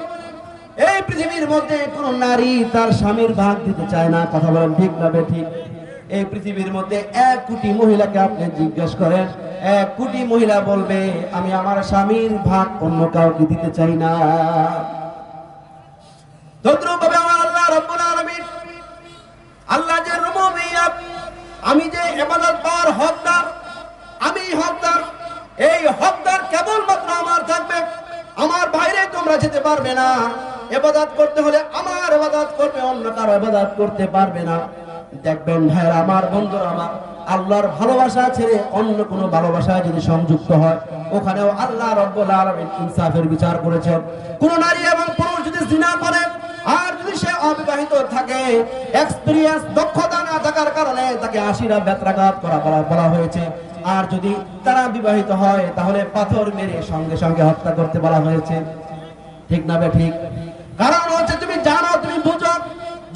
Speaker 1: এই পৃথিবীর মধ্যে কোন নারী তার স্বামীর ভাগ দিতে চায় না। কথা বলেন, ঠিক না বেঠিক? এই পৃথিবীর মধ্যে 1 কোটি মহিলাকে আপনি জিজ্ঞেস করেন, 1 কোটি মহিলা বলবে আমি আমার স্বামীর ভাগ অন্য কাউকে দিতে চাই না। তদ্রূপভাবে আমার আল্লাহ রাব্বুল আলামিন, আল্লাহ যে রুবুবিয়্যাত, আমি যে ইবাদত পাওয়ার হকদার, আমি হকদার, এই হকদার কেবলমাত্র আমার থাকবে, আমার বাইরে তোমরা যেতে পারবে না। ইবাদত করতে হলে আমার ইবাদত করবে, অন্য কারো ইবাদত করতে পারবে না। দেখবেন ভাইরা আমার, বন্ধুরা আমার, আল্লাহর ভালোবাসা ছেড়ে অন্য কোনো ভালোবাসায় যদি সংযুক্ত হয়, ওখানেও আল্লাহ রাব্বুল আলামিন ইনসাফের বিচার করেছেন। কোন নারী এবং পুরুষ যদি জিনা করে আর যদি সে অবিবাহিত থাকে, এক্সপেরিয়েন্স দক্ষতা না থাকার কারণে তাকে 80টা বেত্রাঘাত করা বলা হয়েছে। আর যদি তারা বিবাহিত হয় তাহলে পাথর মেরে সঙ্গে সঙ্গে হত্যা করতে বলা হয়েছে। ঠিক না বে ঠিক? কারণ হচ্ছে তুমি জানো, তুমি বুঝো,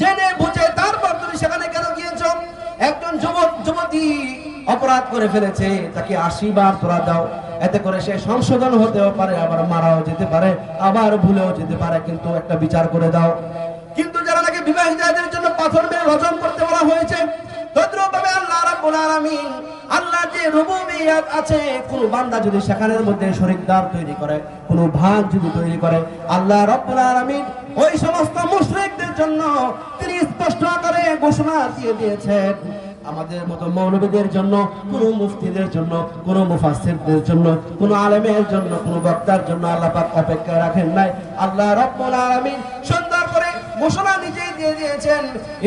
Speaker 1: জেনে বুঝে তারপর তুমি সেখানে কেন গিয়েছো? একজন যুবতী অপরাধ করে ফেলেছে, তাকে 80 বার তোরা দাও, এতে করে সে সংশোধন হতেও পারে, আবার মারাও যেতে পারে, আবার ভুলেও যেতে পারে, কিন্তু একটা বিচার করে দাও। কিন্তু যারা নাকি বিবাহিতাদের জন্য পাথর মেরে রজম করতে বলা হয়েছে, তদ্রূপভাবে আল্লাহ রাব্বুল আলামিন আল্লাহ যে রুবুবিয়্যাত আছে, কোন বান্দা যদি সেখানের মধ্যে শরীকদার তৈরি করে, কোন ভাগ যদি তৈরি করে, আল্লাহ রাব্বুল আলামিন ওই সমস্ত মুশরিকদের জন্য তিনি স্পষ্ট করে ঘোষণা দিয়ে দিয়েছেন। আমাদের মতো মৌলবীদের জন্য, কোন মুফতিদের জন্য, কোন মুফাসসিরদের জন্য, কোন আলেমের জন্য, কোন বক্তার জন্য আল্লাহ পাক অপেক্ষা রাখেন নাই। আল্লাহ রাব্বুল আলামিন সুন্দর করে ঘোষণা নিজেই দিয়ে দিয়েছেন,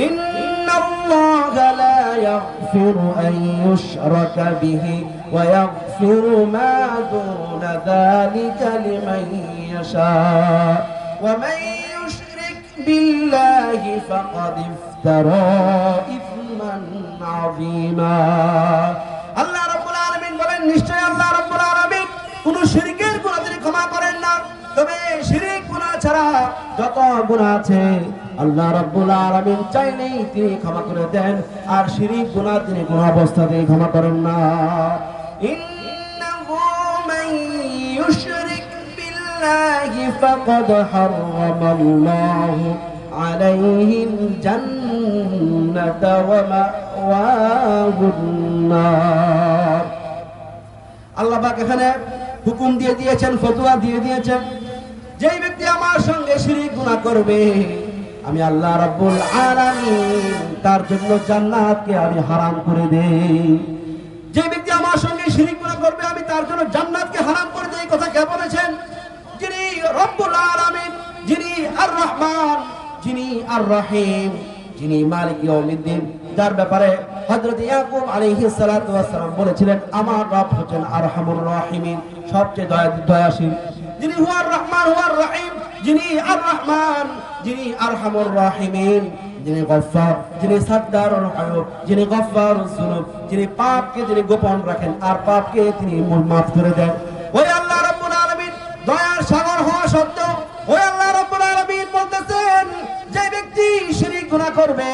Speaker 1: ইন্নাল্লাহা লা ইয়াগফিরু আন ইউশরাকা বিহি ওয়া ইয়াগফিরু মা দুনা যালিকা লিমান ইয়াশা ওয়া মান ইউশরিক বিল্লাহি ফাকাদ ইফতারা ইসমান আযীমা। আল্লাহ রাব্বুল আলামিন বলেন, নিশ্চয় আল্লাহ রাব্বুল আলামিন কোন শিরকের গুনাহ তিনি ক্ষমা করেন না, তবে শিরক গুনাহ ছাড়া যত গুনাহ আছে আল্লাহ রাব্বুল আলামিন চাইলেই তিনি ক্ষমা করে দেন, আর শিরক গুনাহ তিনি কোন অবস্থাতেই ক্ষমা করেন না। ইন্নাহু মান ইউশরিক বিল্লাহি ফাকাদ হারামাল্লাহু আলাইহিল জান্নাতা ওয়া মাওয়াহুন নার। আল্লাহ পাক এখানে হুকুম দিয়ে দিয়েছেন, ফতোয়া দিয়ে দিয়েছেন, যেই ব্যক্তি আমার সঙ্গে শিরক গুনাহ করবে আমি আল্লাহ রাব্বুল আলামিন তার জন্য জান্নাতকে আমি হারাম করে দেই। যে ব্যক্তি আমার সঙ্গে শিরক গুনাহ করবে আমি তার জন্য জান্নাতকে হারাম করে দেই। কথা কে বলেছেন? যিনি রব্বুল আলামিন, যিনি আর রহমান, যিনি আর রহিম, যিনি মালিক ইয়াউমিদ্দিন, যার ব্যাপারে হযরত ইয়াকুব আলাইহিস সালাতু ওয়াস সালাম বলেছিলেন, আমার রব হচ্ছেন আরহামুর রাহিমিন, সবচেয়ে দয়াশীল। যিনি হুয়ার রহমান হুয়ার রহিম, যিনি আর রহমান, যিনি আরহামুর রাহিমিন, যিনি গফফার, যিনি সাত্তারুল আয়ুব, যিনি গফফারুজ যুনুব, যিনি পাপকে যিনি গোপন রাখেন আর পাপকে তিনি মাফ করে দেন। ওই আল্লাহ রাব্বুল আলামিন দয়ার সাগর হওয়া সত্ত্বেও ওই আল্লাহ রাব্বুল আলামিন বলতেছেন, যে ব্যক্তি শিরক গুনাহ করবে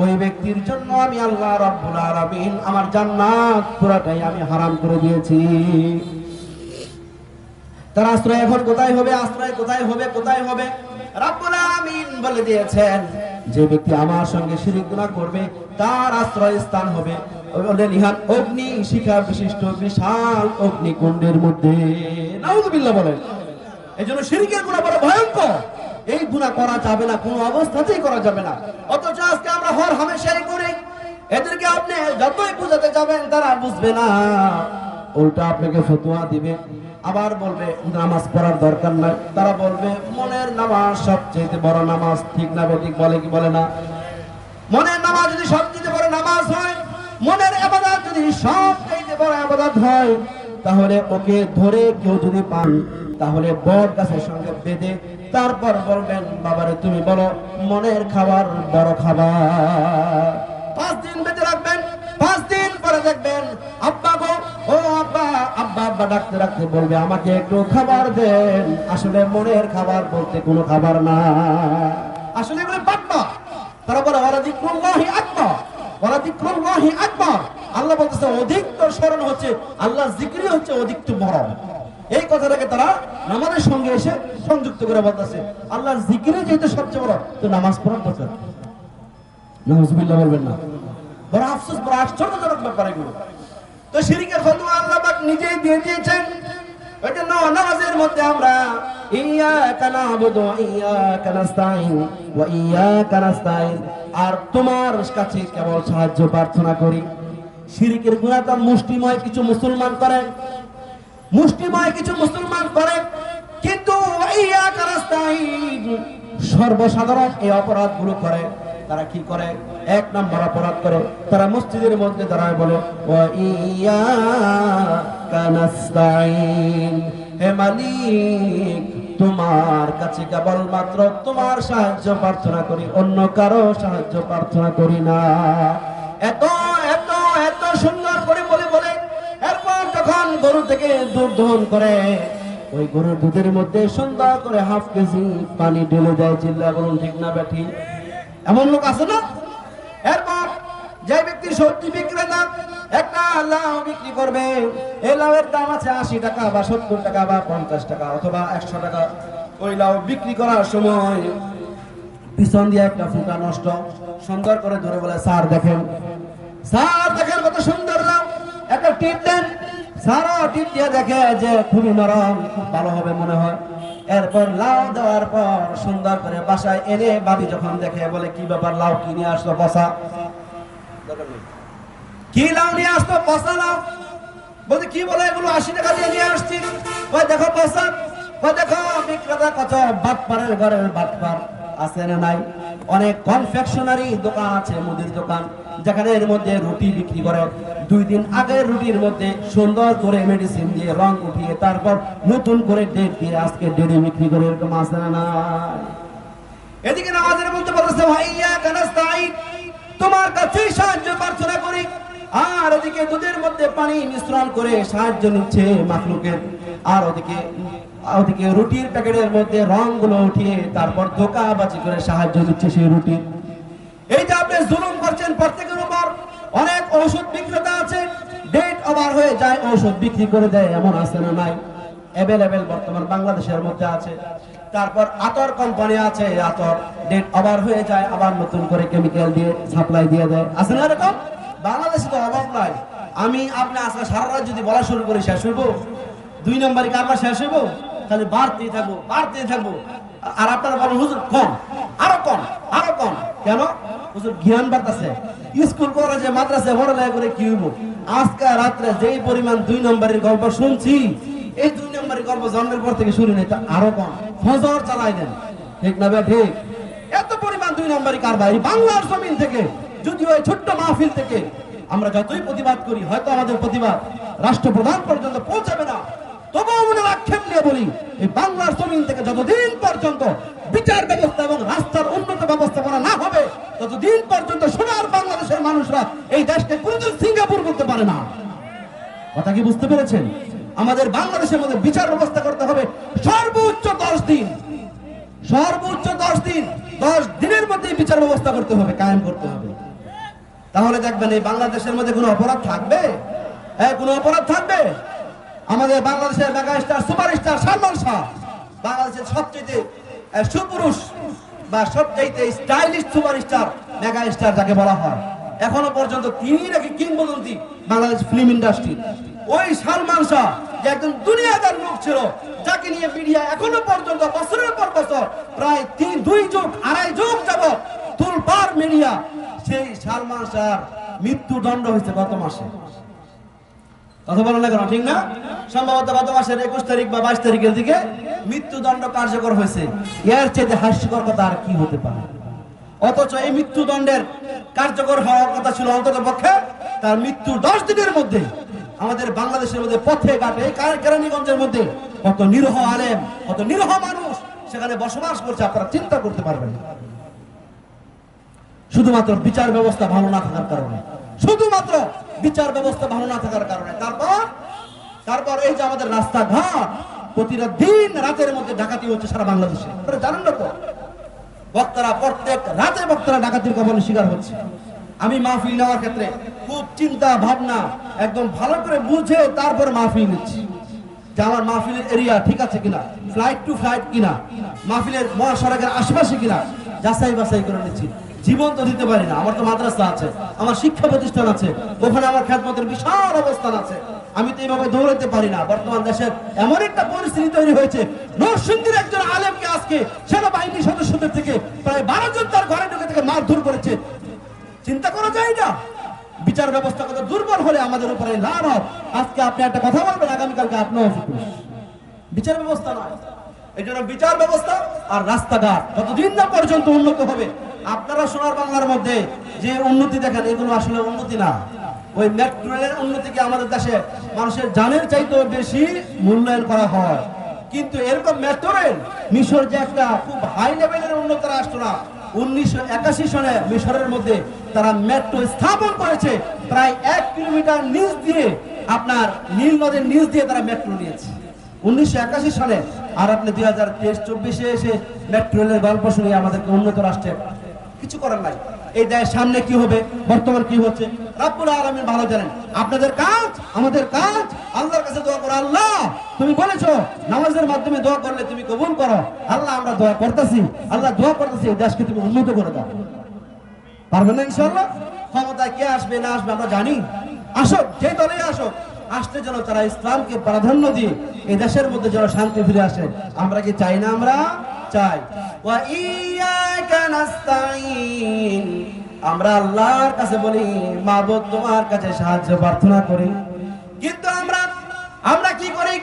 Speaker 1: ওই ব্যক্তির জন্য আমি আল্লাহ রাব্বুল আলামিন আমার জান্নাত পুরাটাই আমি হারাম করে দিয়েছি। তার আশ্রয় এখন কোথায় হবে? আশ্রয় কোথায় হবে? কোথায় হবে? রাব্বুল আলামিন বলে দিয়েছেন, যে ব্যক্তি আমার সঙ্গে শিরক গুনাহ করবে তার আশ্রয় স্থান হবে অগ্নি শিখা বিশিষ্ট বিশাল অগ্নিকুণ্ডের মধ্যে। নাউযুবিল্লাহ বলেন। এইজন্য শিরকের গুনাহ বড় ভয়ঙ্কর, এই গুনাহ করা যাবে না, কোনো অবস্থাতেই করা যাবে না। অথচ আজকে আমরা হর হামেশাই করি। এদেরকে আপনি যতই বুঝাতে যাবেন তারা বুঝবে না, উল্টা আপনাকে ফতোয়া দিবে, আবার বলবে নামাজ পড়ার দরকার নাই। তারা বলবে মনের নামাজ সবচেয়ে বড় নামাজ। ঠিক না বেঠিক? বলে কি বলে না? মনের নামাজ যদি সবচেয়ে বড় নামাজ হয়, মনের ইবাদত যদি সবচেয়ে বড় ইবাদত হয়, তাহলে ওকে ধরে কেউ যদি পান তাহলে বট গাছের সঙ্গে বেঁধে তারপর বলবেন, বাবারে তুমি বলো মনের খাবার বড় খাবার। 5 দিন বেঁধে রাখবেন, 5 দিন পরে দেখবেন আব্বা গো, ও আব্বা, আব্বা আব্বা ডাকতে ডাকতে বলবে আমাকে একটু খাবার দেন। আসলে মনের খাবার বলতে কোনো খাবার না, আসলে এগুলো বাট্টা। তারা বলে ওয়ালা যিকরুল্লাহি আকবার, ওয়ালা যিকরুল্লাহি আকবার। আল্লাহ বলতেছে অধিকতর স্মরণ হচ্ছে আল্লাহর জিকিরই হচ্ছে অধিকতর বড়। এই কথাটাকে তারা নামাজের সঙ্গে এসে সংযুক্ত করে বলতেছে, আল্লাহর জিকিরই যেহেতু সবচেয়ে বড়, তো নামাজ পড়ার কথা নাউযুবিল্লাহ বলবেন না। বড় আফসোস, বড় আশ্চর্যজনক ব্যাপার এগুলো। তো শিরকের ফতোয়া আল্লাহ পাক নিজেই দিয়ে দিয়েছেন। এজন্য নামাজের মধ্যে আমরা ইয়্যাকা না'বুদু ওয়া ইয়্যাকা নাস্তাঈন ওয়া ইয়্যাকা নাস্তাঈন, আর তোমার কাছে কেবল সাহায্য প্রার্থনা করি। শিরকের গুনাহটা মুষ্টিময় কিছু মুসলমান করে, মুষ্টিময় কিছু মুসলমান করে, কিন্তু ইয়্যাকা নাস্তাঈন সর্বসাধারণ এই অপরাধগুলো করে। তারা কি করে? 1 নম্বর অপরাধ করে, তারা মসজিদের মধ্যে দাঁড়ায় বলে ওয়া ইয়্যাকা নাস্তাঈন, হে মালিক তোমার কাছে কেবলমাত্র তোমার সাহায্য প্রার্থনা করি, অন্য কারো সাহায্য প্রার্থনা করি না। এত এত এত সুন্দর করে বলে বলে এরপর যখন গরু থেকে দুধ দহন করে, ওই গরুর দুধের মধ্যে সুন্দর করে 1/2 কেজি পানি ঢেলে দেয়। চিল্লা বলুন ঠিক না ব্যাঠি? এমন লোক আছে না? এরপর যে ব্যক্তি সবজি বিক্রেতা একটা লাউ বিক্রি করবে, এই লাউয়ের দাম আছে 80 টাকা বা 70 টাকা বা 50 টাকা অথবা 100 টাকা। ওই লাউ বিক্রি করার সময় পিছন দিয়ে একটা ফুটা নষ্ট, সুন্দর করে ধরে বলে স্যার দেখেন, স্যার দেখেন কত সুন্দর লাউ, একটা টিপ দেন। স্যারও টিপ দিয়ে দেখে যে খুবই নরম, খুব ভালো হবে মনে হয়। এরপর লাউ দেওয়ার পর সুন্দর করে বাসায় এনে বাবি যখন দেখে বলে কি ব্যাপার, লাউ কি নিয়ে আসলো? পচা। কি লাউ নিয়ে আসতো? পচা লাউ। বলতে কি বলে এগুলো 80 টাকা দিয়ে নিয়ে আসছি। ওই দেখো পচা। ওই দেখো বিক্রেতা কত বাটপারের ঘরের বাটপার আছে না নাই? অনেক কনফেকশনারি দোকান আছে, মুদির দোকান, যেখানে এর মধ্যে রুটি বিক্রি করে 2 দিন আগের রুটির মধ্যে সুন্দর করে মেডিসিন দিয়ে রং উঠিয়ে তারপর নতুন করে ডেট দিয়ে আজকে ডেটে বিক্রি করে, এরকম আছে না নাই? এদিকে নামাজের মধ্যে বলতেছে ভাইয়া কানাস্তাইন, তোমার কাছে সাহায্য প্রার্থনা করি। আর ওদিকে দুধের মধ্যে পানি মিশ্রণ করে সাহায্য নিচ্ছে মাখলুকের। আর ওদিকে রুটির প্যাকেটের মধ্যে রংগুলো উঠিয়ে তারপর ধোকাবাজি করে সাহায্য নিচ্ছে সেই রুটি। এই যে আপনি জুলুম করছেন প্রত্যেকের উপর। অনেক ঔষধ বিক্রেতা আছে, ডেট ওভার হয়ে যায় ঔষধ বিক্রি করে দেয়, এমন আছে না নাই? অ্যাভেলেবেল বর্তমান বাংলাদেশের মধ্যে আছে। তারপর আতর কোম্পানি আছে, আতর ডেট ওভার হয়ে যায় আবার নতুন করে কেমিক্যাল দিয়ে সাপ্লাই দিয়ে দেয়, আছে না এরকম? বাংলাদেশে তো অভাব নাই। আমি আপনি আজকে সারা রাত যদি বলা শুরু করি শেষ হইব? 2 নম্বরই কারবার শেষ হইব? খালি বাড়তেই থাকবো, বাড়তেই থাকবো। আর আপনারা বলেন হুজুর কম, আরো কম, আরো কম। কেন? হুজুর জ্ঞান বাড়তেছে, স্কুল কলেজে মাদ্রাসায় পড়ালেখা করে কি হইব? আজকে রাত্রে যেই পরিমাণ 2 নম্বরের গল্প শুনছি, এই 2 নম্বরের গল্প জন্মের পর থেকে শুনি নাই, তা আরো কম। ফজর চালাই দেন, ঠিক না ভাই? ঠিক। এত পরিমাণ 2 নম্বরই কারবার বাংলার জমিন থেকে, যদিও এই ছোট্ট মাহফিল থেকে আমরা যতই প্রতিবাদ করি, হয়তো আমাদের প্রতিবাদ রাষ্ট্রপ্রধান পর্যন্ত পৌঁছাবে না, তবুও মনে আক্ষেপ নিয়ে বলি, এই বাংলার জমিন থেকে যতদিন পর্যন্ত বিচার ব্যবস্থা এবং রাস্তার উন্নত ব্যবস্থাপনা না হবে, ততদিন পর্যন্ত সোনার বাংলাদেশের মানুষরা এই দেশকে কোনদিন সিঙ্গাপুর করতে পারে না। কথা কি বুঝতে পেরেছেন? আমাদের বাংলাদেশের মধ্যে বিচার ব্যবস্থা করতে হবে সর্বোচ্চ 10 দিন, সর্বোচ্চ 10 দিন, 10 দিনের মধ্যে বিচার ব্যবস্থা করতে হবে, কায়েম করতে হবে। তাহলে দেখবেন এই বাংলাদেশের মধ্যে কোনো অপরাধ থাকবে? কোনো অপরাধ থাকবে? আমাদের বাংলাদেশের mega star superstar Salman Shah, বাংলাদেশের সবচেয়ে সুপুরুষ বা সবচেয়ে স্টাইলিশ সুপারস্টার, মেগা স্টার যাকে বলা হয়, এখনো পর্যন্ত তিনি নাকি কিংবদন্তি বাংলাদেশ ফিল্ম ইন্ডাস্ট্রি। ওই সালমান শাহ যে একজন দুনিয়াদার লোক ছিল, যাকে নিয়ে মিডিয়া এখনো পর্যন্ত বছরের পর বছর প্রায় 2 যুগ 2.5 যুগ যাবত তুলপার মিডিয়া, সেই সালমান শাহর মৃত্যুদণ্ড হয়েছে গত মাসে। কথা বলেন না কেন? ঠিক না? সম্ভবত গত মাসের 21 তারিখ বা 22 তারিখের দিকে মৃত্যুদণ্ড কার্যকর হয়েছে। এর চেয়ে হাস্যকর কথা আর কি হতে পারে? অথচ এই মৃত্যুদণ্ডের কার্যকর হওয়ার কথা ছিল অন্তত পক্ষে তার মৃত্যু 10 দিনের মধ্যে। আমাদের বাংলাদেশের মধ্যে পথে ঘাটে, কেরানীগঞ্জের মধ্যে কত নিরহ আলেম, কত নিরহ মানুষ সেখানে বসবাস করছে, আপনারা চিন্তা করতে পারবেন। শুধুমাত্র বিচার ব্যবস্থা ভালো না থাকার কারণে, শুধুমাত্র বিচার ব্যবস্থা ভালো না থাকার কারণে। তারপর এই যে আমাদের রাস্তাঘাট প্রতিটা দিন রাতের মধ্যে ডাকাতি হচ্ছে সারা বাংলাদেশে, আপনারা জানেন না তো? বক্তারা প্রত্যেক রাতে বক্তারা ডাকাতির কবলে শিকার হচ্ছে। আমি মাহফিল নেওয়ার ক্ষেত্রে খুব চিন্তা ভাবনা একদম ভালো করে বুঝে তারপর মাহফিল নিচ্ছি, যে আমার মাহফিলের এরিয়া ঠিক আছে কিনা, ফ্লাইট টু ফ্লাইট কিনা, মাহফিলের মহাসড়কের আশেপাশে কিনা, যাচাই বাছাই করে নিচ্ছি। জীবন তো দিতে পারি না, আমার তো মাদ্রাসা আছে, আমার শিক্ষা প্রতিষ্ঠান আছে, ওখানে আমার খেদমতের বিশাল অবস্থান আছে, আমি তো এইভাবে দৌড়াতে পারি না। বর্তমান দেশের এমন একটা পরিস্থিতি তৈরি হয়েছে, নরসিংদীর একজন আলেমকে আজকে সেনাবাহিনী সদস্যদের থেকে প্রায় 12 জন তার ঘরে ঢুকে থেকে মারধর করেছে। চিন্তা করা যায় না বিচার ব্যবস্থা কত দুর্বল হলে আমাদের উপরে লাভ হয়। আজকে আপনি একটা কথা বলবেন, আগামীকালকে আপনিও বিচার ব্যবস্থা নয়। এই জন্য বিচার ব্যবস্থা আর রাস্তাঘাট যতদিন না পর্যন্ত উন্নত হবে, আপনারা সোনার বাংলার মধ্যে যে উন্নতি দেখেন, এগুলো আসলে উন্নতি না। ওই মেট্রো রেলের উন্নতিকে আমাদের দেশে মানুষের জানের চাইতেও বেশি মূল্যায়ন করা হয়। কিন্তু এরকম মেট্রো রেল, মিশর যে একটা খুব হাই লেভেলের উন্নত রাষ্ট্র না, 1981 সনে মিশরের মধ্যে তারা মেট্রো স্থাপন করেছে প্রায় 1 কিলোমিটার নিচ দিয়ে, আপনার নীল নদের নিচ দিয়ে তারা মেট্রো নিয়েছে 1981 সালে। আর আপনি 2023-24 এসে মেট্রো রেলের গল্প শুনে আমাদেরকে উন্নত রাষ্ট্রের কিছু করার নাই। এই দেশের সামনে কি হবে, বর্তমান কি হচ্ছে রব্বুল আলামিন ভালো জানেন। আপনাদের কাজ, আমাদের কাজ আল্লাহর কাছে দোয়া করো। আল্লাহ তুমি বলেছো নামাজের মাধ্যমে দোয়া করলে তুমি কবুল করো। আল্লাহ আমরা দোয়া করতেছি, আল্লাহ দোয়া করতেছি এই দেশকে তুমি উন্নত করে দাও। পারবেন না ইনশাআল্লাহ? ক্ষমতায় কে আসবে না আসবে আমরা জানি, আসুক যে দলেই আসুক, আসতে যেন তারা ইসলামকে প্রাধান্য দিয়ে এই দেশের মধ্যে যেন শান্তি ফিরে আসে। আমরা কি চাই না? আমরা চাই। ওয়া ইয়াকা নাস্তাইন, আমরা আল্লাহর কাছে বলি মাবুদ তোমার কাছে সাহায্য প্রার্থনা করি। কিন্তু আমরা কি করি?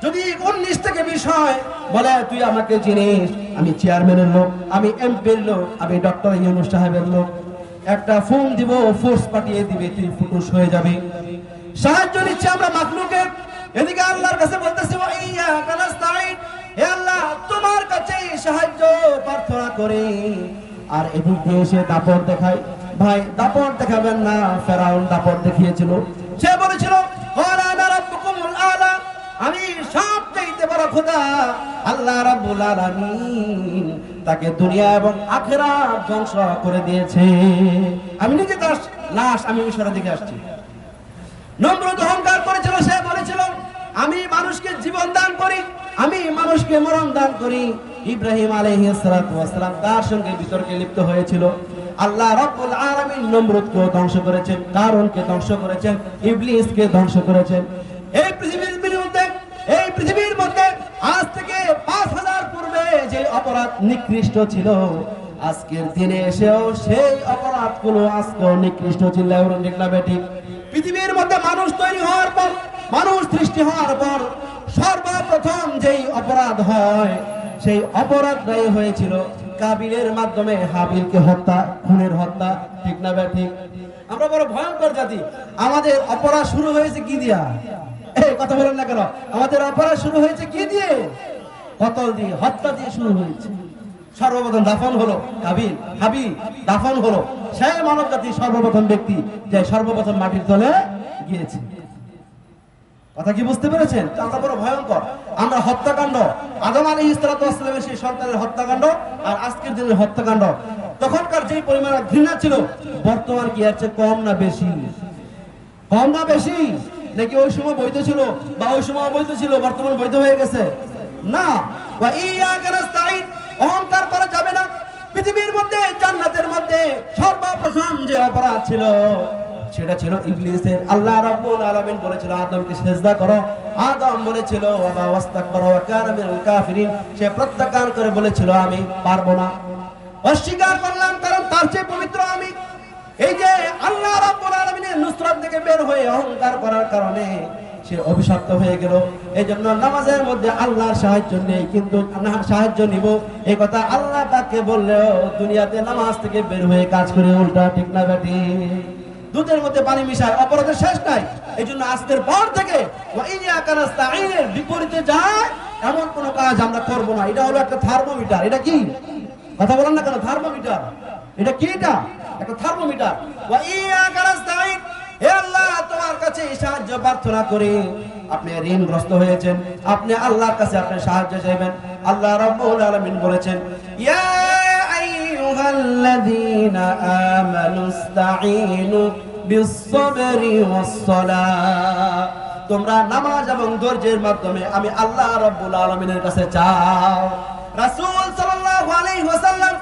Speaker 1: যদি 19 থেকে বিষয় বলে তুই আমাকে চিনিস, আমি চেয়ারম্যানের লোক, আমি এমপির লোক, আমি ডক্টর ইউনূস সাহেবের লোক, একটা ফোন দিব, ফোর্স পাঠিয়ে দিবে, তুই ফুটুস হয়ে যাবে। সাহায্য নিচ্ছে আমরা মাখলুকের, এদিকে আল্লাহর কাছে বলতেছি ওয়া ইয়াকা নাস্তাইন, হে আল্লাহ তোমার কাছে সাহায্য প্রার্থনা করি। আর এদিক দিয়ে এসে দাপট দেখায়। ভাই দাপট দেখাবেন না, ফেরাউন দাপট দেখিয়েছিল। সে বলেছিল ওয়ানা রাব্বুকুমুল আলা, আমি সবচাইতে বড় খোদা আল্লাহ রাব্বুল আলামিন তাকে দুনিয়া এবং আখিরাত ধ্বংস করে দিয়েছে। আমি নিজে তার লাশ আমি মিশরের দিকে আসছি। নমরুদ অহংকার করেছিল, সে বলেছিল আমি মানুষকে জীবন দান করি, আমি মানুষকে মরণ দান করি। ইব্রাহিম আলাইহিস সালাতু ওয়াস সালাম তার সঙ্গে বিতর্কে লিপ্ত হয়েছিল। আল্লাহ রাব্বুল আলামিন নমরুদকে ধ্বংস করেছেন, কারুনকে ধ্বংস করেছেন, ইবলিসকে ধ্বংস করেছেন। এই পৃথিবীর মধ্যে আজ থেকে 5000 পূর্বে যে অপরাধ নিকৃষ্ট ছিল, আজকের দিনে এসেও সেই অপরাধগুলো আজকেও নিকৃষ্ট ছিল। ঠিক পৃথিবীর মধ্যে মানুষ তৈরি হওয়ার পর, মানুষ সৃষ্টি হওয়ার পর সর্বপ্রথম যেই অপরাধ হয়, সেই অপরাধটাই হয়েছিল কাবিলের মাধ্যমে হাবিলকে হত্যা, খুনের হত্যা। ঠিক না ঠিক? আমরা বড় ভয়ঙ্কর জাতি। আমাদের অপরাধ শুরু হয়েছে কি দিয়া? এই কথা বলেন না কেন? আমাদের অপরাধ শুরু হয়েছে কি দিয়ে? কতল দিয়ে, হত্যা দিয়ে শুরু হয়েছে। সর্বপ্রথম দাফন হলো হাবিল, দাফন হলো সেই মানব জাতির সর্বপ্রথম ব্যক্তি যে সর্বপ্রথম মাটির তলে গিয়েছে। কথা কি বুঝতে পেরেছেন? আমরা বড় ভয়ঙ্কর। আমরা হত্যাকাণ্ড, আদম আলাইহিস সালাতু ওয়াস সালামের সেই সন্তানের হত্যাকাণ্ড আর আজকের দিনের হত্যাকাণ্ড, তখনকার যেই পরিমাণে ঘৃণা ছিল, বর্তমান কি আছে কম না বেশি? কম না বেশি? নাকি ওই সময় বৈধ ছিল বা ওই সময় অবৈধ ছিল, বর্তমান বৈধ হয়ে গেছে? না। ওয়া ইয়াকা নাস্তাইন, অহংকার করা যাবে না। পৃথিবীর মধ্যে, জান্নাতের মধ্যে সর্বপ্রথম যে অপরাধ ছিল সেটা ছিল ইবলিসের। আল্লাহ রাব্বুল আলামিন বলেছিল আদমকে সিজদা করো, আদম বলেছিল ওয়া ওয়াস্তাকবারা ওয়া কানা মিনাল কাফিরিন, সে প্রত্যাখ্যান করে বলেছিল আমি পারবো না। অস্বীকার করলাম কারণ তার চেয়ে পবিত্র আমি। এই যে আল্লাহ রাব্বুল আলামিনের নুসরাত থেকে বের হয়ে অহংকার করার কারণে সে অভিশপ্ত হয়ে গেল। এই জন্য নামাজের মধ্যে আল্লাহর সাহায্য নেই, কিন্তু সাহায্য নিব এই কথা আল্লাহ পাককে বললেও দুনিয়াতে নামাজ থেকে বের হয়ে কাজ করে উল্টা। ঠিক না বেটি? দুধের মধ্যে পানি মিশায়, অপরাধের শেষ নাই। এই জন্য আজকের পর থেকে ওয়া ইয়াকা নাস্তাইনের বিপরীতে যায় এমন কোন কাজ আমরা করব না। এটা হলো একটা থার্মোমিটার। এটা কি? কথা বলেন না কেন? থার্মোমিটার। এটা কি? এটা একটা থার্মোমিটার। ওয়া ইয়াকা নাস্তাইন, হে আল্লাহ তোমার কাছে সাহায্য প্রার্থনা করি। আপনি ঋণগ্রস্ত হয়েছেন, আপনি আল্লাহর কাছে আপনি সাহায্য চাইবেন। আল্লাহ রাব্বুল আলামিন বলেছেন ইয়া আইয়ুহাল্লাযীনা আমানুস্তাঈনু বিস-সাবরি ওয়াস-সালাহ, তোমরা নামাজ এবং ধৈর্যের মাধ্যমে আমি আল্লাহ রাব্বুল আলামিনের কাছে চাও। রাসূল সাল্লাল্লাহু আলাইহি ওয়াসাল্লাম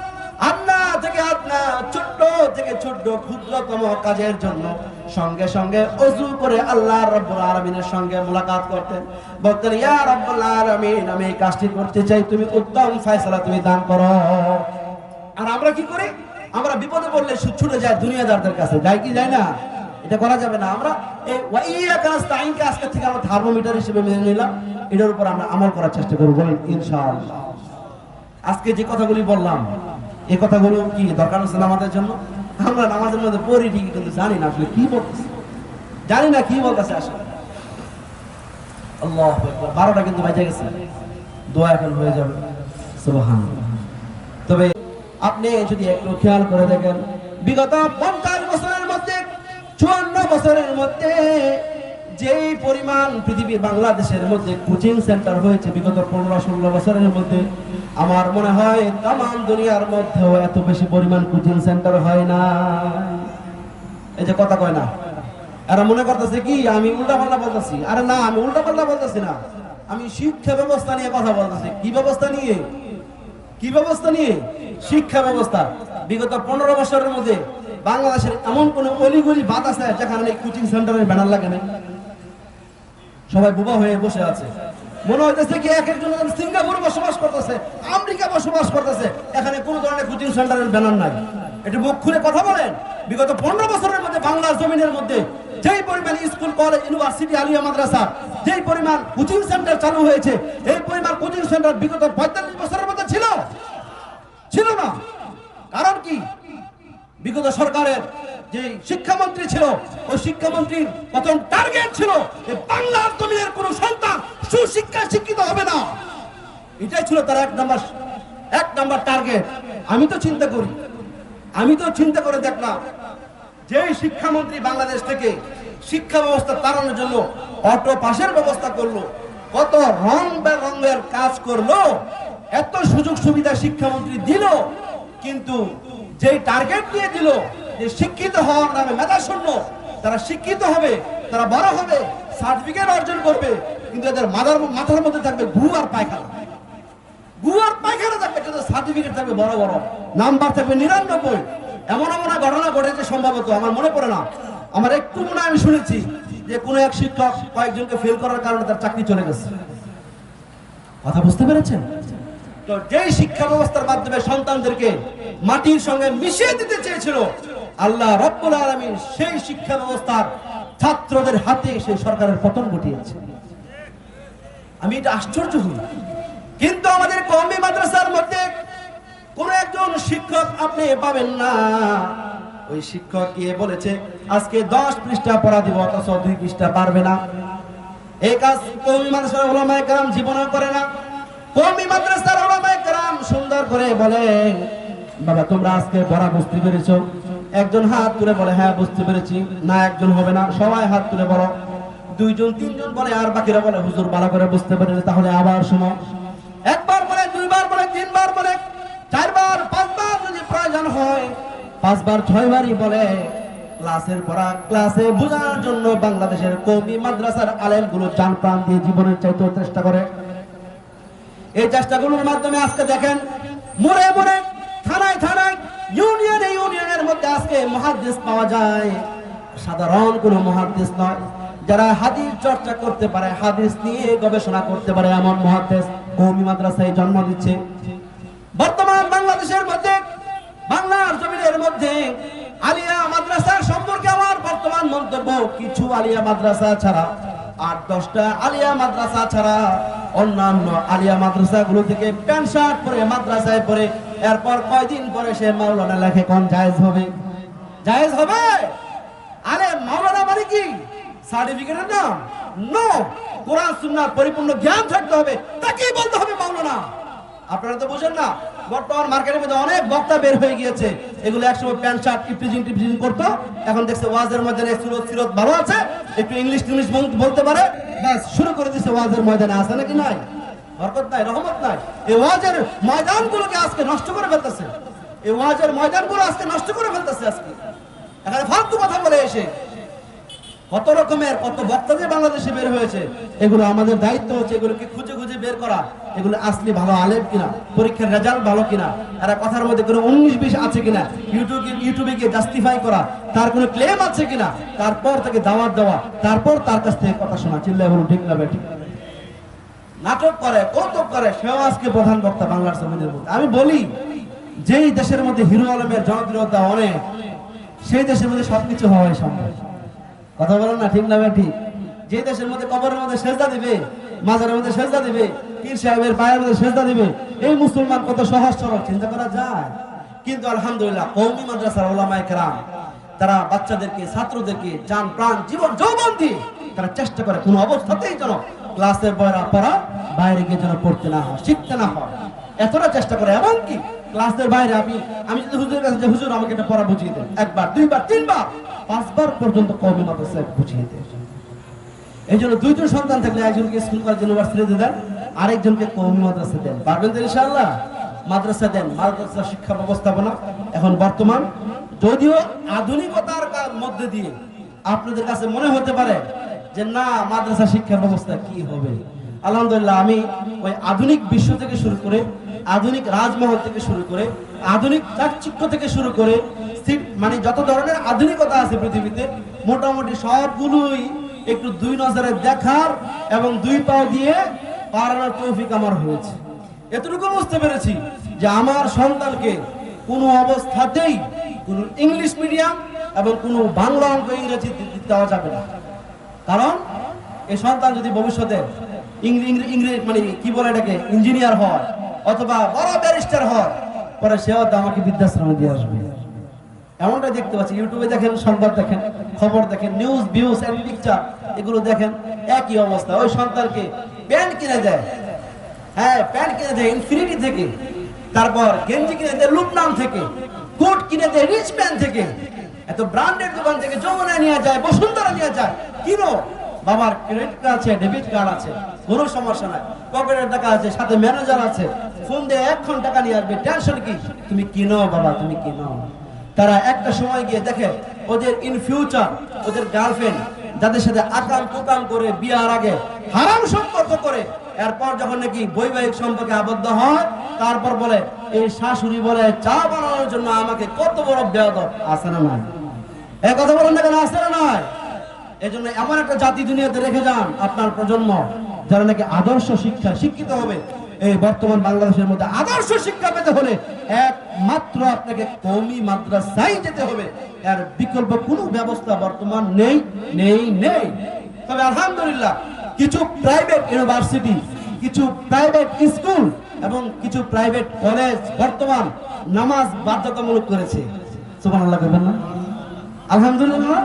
Speaker 1: ছোট্ট থেকে ছোট্ট ক্ষুদ্রতম কাজের জন্য সঙ্গে সঙ্গে ওযু করে আল্লাহ রাব্বুল আলামিনের সঙ্গে মুলাকাত করতেন। বলতেন ইয়া রাব্বুল আলামিন, আমি এই কাজটি করতে চাই, তুমি উত্তম ফয়সালা তুমি দান করো। আর আমরা কি করি? আমরা বিপদে পড়লে ছুটে যাই দুনিয়াদারদের কাছে, যাই কি যাই না? এটা করা যাবে না। আমরা এই ওয়া ইয়াকা নাস্তাইনকে আজকে থেকে আমরা থার্মোমিটার হিসেবে মেনে নিলাম। এটার উপর আমরা আমল করার চেষ্টা করব, বলেন ইনশাআল্লাহ। আজকে যে কথাগুলি বললাম, এই কথাগুলো কি দরকার আছে আমাদের জন্য? আমরা নামাজের মধ্যে পড়ি ঠিকই, কিন্তু জানি না আসলে কি বলতেছে, জানি না কি বলতেছে আসলে। আল্লাহু আকবার। 12টা কিন্তু বাজে গেছে, দোয়া এখন হয়ে যাবে। সুবহানাল্লাহ। তবে আপনি যদি একটু খেয়াল করে দেখেন, বিগত 50 বছরের মধ্যে, 54 বছরের মধ্যে যেই পরিমাণ পৃথিবীর বাংলাদেশের মধ্যে কোচিং সেন্টার হয়েছে বিগত 15-16 বছরের মধ্যে, আমার মনে হয় তাম দুনিয়ার মধ্যেও এত বেশি পরিমাণ কোচিং সেন্টার হয় না। এই যে কথা কয় না, এরা মনে করতেছে কি আমি উল্টা পাল্টা বলতেছি। আরে না, আমি উল্টা পাল্টা বলতেছি না, আমি শিক্ষা ব্যবস্থা নিয়ে কথা বলতেছি। কি ব্যবস্থা নিয়ে? কি ব্যবস্থা নিয়ে? শিক্ষা ব্যবস্থা। বিগত 15 বছরের মধ্যে বাংলাদেশের এমন কোন অলিগলি বাদ আছে যেখানে কোচিং সেন্টারের ব্যানার লাগে না? সবাই বোবা হয়ে বসে আছে, মনে হইতেছে কি এক একজন সিঙ্গাপুরে বসবাস করতেছে, আমেরিকা বসবাস করতেছে, এখানে কোন ধরনের কোচিং সেন্টারের ব্যানার নাই। এটা মুখ খুলে কথা বলেন। বিগত 15 বছরের মধ্যে বাংলার জমিনের মধ্যে যেই পরিমাণ স্কুল, কলেজ, ইউনিভার্সিটি, আলিয়া মাদ্রাসা, যেই পরিমাণ কোচিং সেন্টার চালু হয়েছে, এই পরিমাণ কোচিং সেন্টার বিগত 45 বছরের মধ্যে ছিল না। কারণ কি? বিগত সরকারের যে শিক্ষামন্ত্রী ছিল, ওই শিক্ষামন্ত্রীর প্রথম টার্গেট ছিল যে বাংলার জমিনের কোন সন্তান সুশিক্ষায় শিক্ষিত হবে না। এটাই ছিল তার এক নাম্বার টার্গেট। আমি তো চিন্তা করে দেখলাম যে শিক্ষামন্ত্রী বাংলাদেশ থেকে শিক্ষা ব্যবস্থা তাড়ানোর জন্য অটো পাসের ব্যবস্থা করলো, কত রং বেরঙের কাজ করলো, এত সুযোগ সুবিধা শিক্ষামন্ত্রী দিল, কিন্তু যে টার্গেট নিয়ে দিল যে শিক্ষিত হওয়ার নামে মেধা শূন্য, তারা শিক্ষিত হবে, তারা বড় হবে, সার্টিফিকেট অর্জন করবে, কিন্তু এদের মাথার মধ্যে থাকবে গু আর পায়খানা থাকবে, কিন্তু সার্টিফিকেট থাকবে বড় বড়, নাম্বার থাকবে 99। এমন ঘটনা ঘটেছে, সম্ভবত আমার মনে পড়ে না, আমার একটু মনে আমি শুনেছি যে কোন এক শিক্ষক কয়েকজনকে ফেল করার কারণে তার চাকরি চলে গেছে। কথা বুঝতে পেরেছেন? তো যেই শিক্ষা ব্যবস্থার মাধ্যমে সন্তানদেরকে মাটির সঙ্গে মিশিয়ে দিতে চেয়েছিল আল্লাহ রাব্বুল আলামিন, সেই শিক্ষা ব্যবস্থার ছাত্রদের হাতে সেই সরকারের পতন ঘটিয়েছে। আমি এটা আশ্চর্য হই। কিন্তু আমাদের কওমি মাদ্রাসার মধ্যে কোন একজন শিক্ষক আপনি পাবেন না, ওই শিক্ষক গিয়ে বলেছে আজকে 10 পৃষ্ঠা পড়া দিব, অথচ 2 পৃষ্ঠা পারবে না। এই কাজ কওমি মাদ্রাসার উলামায়ে কেরাম জীবনে করে না। কওমি মাদ্রাসার উলামায়ে কেরাম সুন্দর করে বলে, বাবা তোমরা আজকে পড়া বুঝতে পেরেছো? একজন হাত তুলে বলে হ্যাঁ বুঝতে পেরেছি। না, একজন হবে না, সবাই হাত তুলে বলো। 2 জন 3 জন বলে, আর বাকিরা বলে হুজুর ভালো করে বুঝতে পেরেছি, তাহলে আবার শোনো। একবার বলে, 2 বার বলে, 3 বার বলে, 4 বার, 5 বার যদি প্রয়োজন হয়, 5 বার 6 বারই বলে। ক্লাসের পড়া ক্লাসে বোঝার জন্য বাংলাদেশের কওমি মাদ্রাসার আলেমগুলো জান প্রাণ দিয়ে জীবনের চাইতেও চেষ্টা করে। এই চেষ্টাগুলোর মাধ্যমে আজকে দেখেন মোড়ে মোড়ে, থানায় থানায়, ইউনিয়নের মধ্যে আজকে মুহাদ্দিস পাওয়া যায়। সাধারণ কোনো মুহাদ্দিস নয়, যারা হাদিস চর্চা করতে পারে, হাদিস নিয়ে গবেষণা করতে পারে, এমন মুহাদ্দিস কওমি মাদ্রাসায় জন্ম দিচ্ছে। বর্তমান বাংলাদেশের মধ্যে, বাংলার জমিনের মধ্যে আলিয়া মাদ্রাসা সম্পর্কে আমার বর্তমান মন্তব্য, কিছু আলিয়া মাদ্রাসা ছাড়া, 8-10টা আলিয়া মাদ্রাসা ছাড়া অন্যান্য আলিয়া মাদ্রাসাগুলো থেকে প্যান্ট শার্ট পরে মাদ্রাসায় পড়ে, এরপর কয়দিন পরে সে মাওলানা লেখে। কোন জায়েজ হবে? জায়েজ হবে? আরে মাওলানা মানে কি সার্টিফিকেটের নাম? নো, কোরআন সুন্নাহর পরিপূর্ণ জ্ঞান থাকতে হবে, তাকেই বলতে হবে মাওলানা। আপনারা তো বুঝেন না, বর্তমান মার্কেটের মধ্যে অনেক বক্তা বের হয়ে গিয়েছে, এগুলো একসময় প্যান্ট শার্ট টিপ্রিজিং করতো, এখন দেখছে ওয়াজের ময়দানে সিরত ভালো আছে, একটু ইংলিশ বলতে পারে, ব্যাস শুরু করে দিচ্ছে ওয়াজের ময়দানে। আছে নাকি নাই? বরকত নাই, রহমত নাই। এই ওয়াজের ময়দানগুলোকে আজকে নষ্ট করে ফেলতেছে, এই ওয়াজের ময়দানগুলো আজকে নষ্ট করে ফেলতেছে। আজকে এখানে ফালতু কথা বলে এসে কত রকমের কত বক্তা যে বাংলাদেশে বের হয়েছে, এগুলো আমাদের দায়িত্ব হচ্ছে এগুলোকে খুঁজে খুঁজে বের করা, এগুলো আসলে ভালো আলেম কিনা, পরীক্ষার রেজাল্ট ভালো কিনা, এরা কথার মধ্যে কোনো 19-20 আছে কিনা, ইউটিউবে গিয়ে জাস্টিফাই করা, তার কোনো ক্লেম আছে কিনা, তারপর তাকে দাওয়াত দেওয়া, তারপর তার কাছ থেকে কথা শোনা। চিল্লায় বলুন ঠিক না বেঠিক? নাটক করে, কৌতুক করে, সেও আজকে প্রধান বক্তা বাংলার জমিনের মধ্যে। আমি বলি, যেই দেশের মধ্যে হিরো আলমের জনপ্রিয়তা অনেক, সেই দেশের মধ্যে সবকিছু হওয়াই সম্ভব। কথা বলেন না ঠিক না ঠিক? যে দেশের মধ্যে কবরের মধ্যে সেজদা দিবে, মাজারের মধ্যে সেজদা দিবে, পীর সাহেবের পায়ের মধ্যে সেজদা দিবে, এই মুসলমান কত সহজ সরল, চিন্তা করা যায়? কিন্তু আলহামদুলিল্লাহ কওমি মাদ্রাসার উলামায়ে কেরাম তারা বাচ্চাদেরকে, ছাত্রদেরকে জান প্রাণ জীবন যৌবন দিয়ে তারা চেষ্টা করে কোনো অবস্থাতেই যেন ক্লাসের পড়া বাইরে গিয়ে যেন পড়তে না হয়, শিখতে না হয়, এতটা চেষ্টা করে। এমনকি ক্লাসের বাইরে আমি যদি হুজুরের কাছে যে হুজুর আমাকে এটা পড়া বুঝিয়ে দেন, 1 বার 2 বার 3 বার 5 বার পর্যন্ত কওমি মাদ্রাসায় বুঝিয়ে দেন। এই জন্য দুইজন সন্তান থাকলে একজনকে স্কুল কলেজ ইউনিভার্সিটিতে দেন, আরেকজনকে কওমি মাদ্রাসা দেন। পারবেন তো ইনশাআল্লাহ? মাদ্রাসা দেন। মাদ্রাসা শিক্ষা ব্যবস্থাপনা এখন বর্তমান, যদিও আধুনিকতার মধ্যে দিয়ে আপনাদের কাছে মনে হতে পারে যে না মাদ্রাসা শিক্ষা ব্যবস্থা কি হবে, আলহামদুলিল্লাহ আমি ওই আধুনিক বিশ্ব থেকে শুরু করে, আধুনিক রাজমহল থেকে শুরু করে, আধুনিক চাকচিক্য থেকে শুরু করে, মানে যত ধরনের আধুনিকতা আছে পৃথিবীতে মোটামুটি সবগুলোই একটু দুই নজরে দেখার এবং দুই পাও দিয়ে পারানোর তৌফিক আমার হয়েছে। এতটুকু বুঝতে পেরেছি যে আমার সন্তানকে কোনো অবস্থাতেই কোনো ইংলিশ মিডিয়াম এবং কোনো বাংলা অঙ্ক ইংরেজি দেওয়া যাবে না। কারণ এই সন্তান যদি ভবিষ্যতে ইংরেজি মানে কি বলে এটাকে ইঞ্জিনিয়ার হয় অথবা বড় ব্যারিস্টার হয়, পরে সেও তো আমাকে বৃদ্ধাশ্রমে দিয়ে আসবে। এমনটাই দেখতে পাচ্ছি, ইউটিউবে দেখেন, সংবাদ দেখেন, খবর দেখেন, নিউজ ভিউজ এন্ড পিকচার এগুলো দেখেন, একই অবস্থা। ওই সন্তানকে প্যান্ট কিনে দেয়, হ্যাঁ প্যান্ট কিনে দেয় ইনফিনিটি থেকে, তারপর গেঞ্জি কিনে দেয় লুবনাম থেকে, কোট কিনে দেয় রিচ ম্যান থেকে, এত ব্র্যান্ডেড দোকান থেকে যমুনা নিয়ে যায়, বসুন্ধরা নিয়ে যায়। কিনো বাবার ক্রেডিট কার্ড আছে, ডেবিট কার্ড আছে, কোনো সমস্যা নাই, পকেটের টাকা আছে, সাথে ম্যানেজার আছে, ফোন দিয়ে 1 ঘন্টা টাকা নিয়ে আসবে, টেনশন কি? তুমি কিনো বাবা, তুমি কিনো। তারা একটা সময় গিয়ে দেখে ওদের ইন ফিউচার ওদের গার্লফ্রেন্ড যাদের সাথে আকাম কুকাম করে বিয়ার আগে হারাম সম্পর্ক করে, এরপর যখন নাকি বৈবাহিক সম্পর্কে আবদ্ধ হয়, তারপর বলে এই শাশুড়ি বলে চা বানানোর জন্য আমাকে কত বড় বেয়াদব। আছে না নাই? এই কথা বলেন না কেন? আছে না নাই? এই জন্য এমন একটা জাতি দুনিয়াতে রেখে যান আপনার প্রজন্ম যারা নাকি আদর্শ শিক্ষা শিক্ষিত হবে। এই বর্তমান বাংলাদেশের মধ্যে আদর্শ শিক্ষা পেতে হলে একমাত্র আপনাকে কওমি মাদ্রাসায় যেতে হবে, এর বিকল্প কোনো ব্যবস্থা বর্তমান নেই নেই নেই। তবে আলহামদুলিল্লাহ কিছু প্রাইভেট ইউনিভার্সিটি, কিছু প্রাইভেট স্কুল এবং কিছু প্রাইভেট কলেজ বর্তমান নামাজ বাধ্যতামূলক করেছে। সুবহানাল্লাহ করবেন না? আলহামদুলিল্লাহ,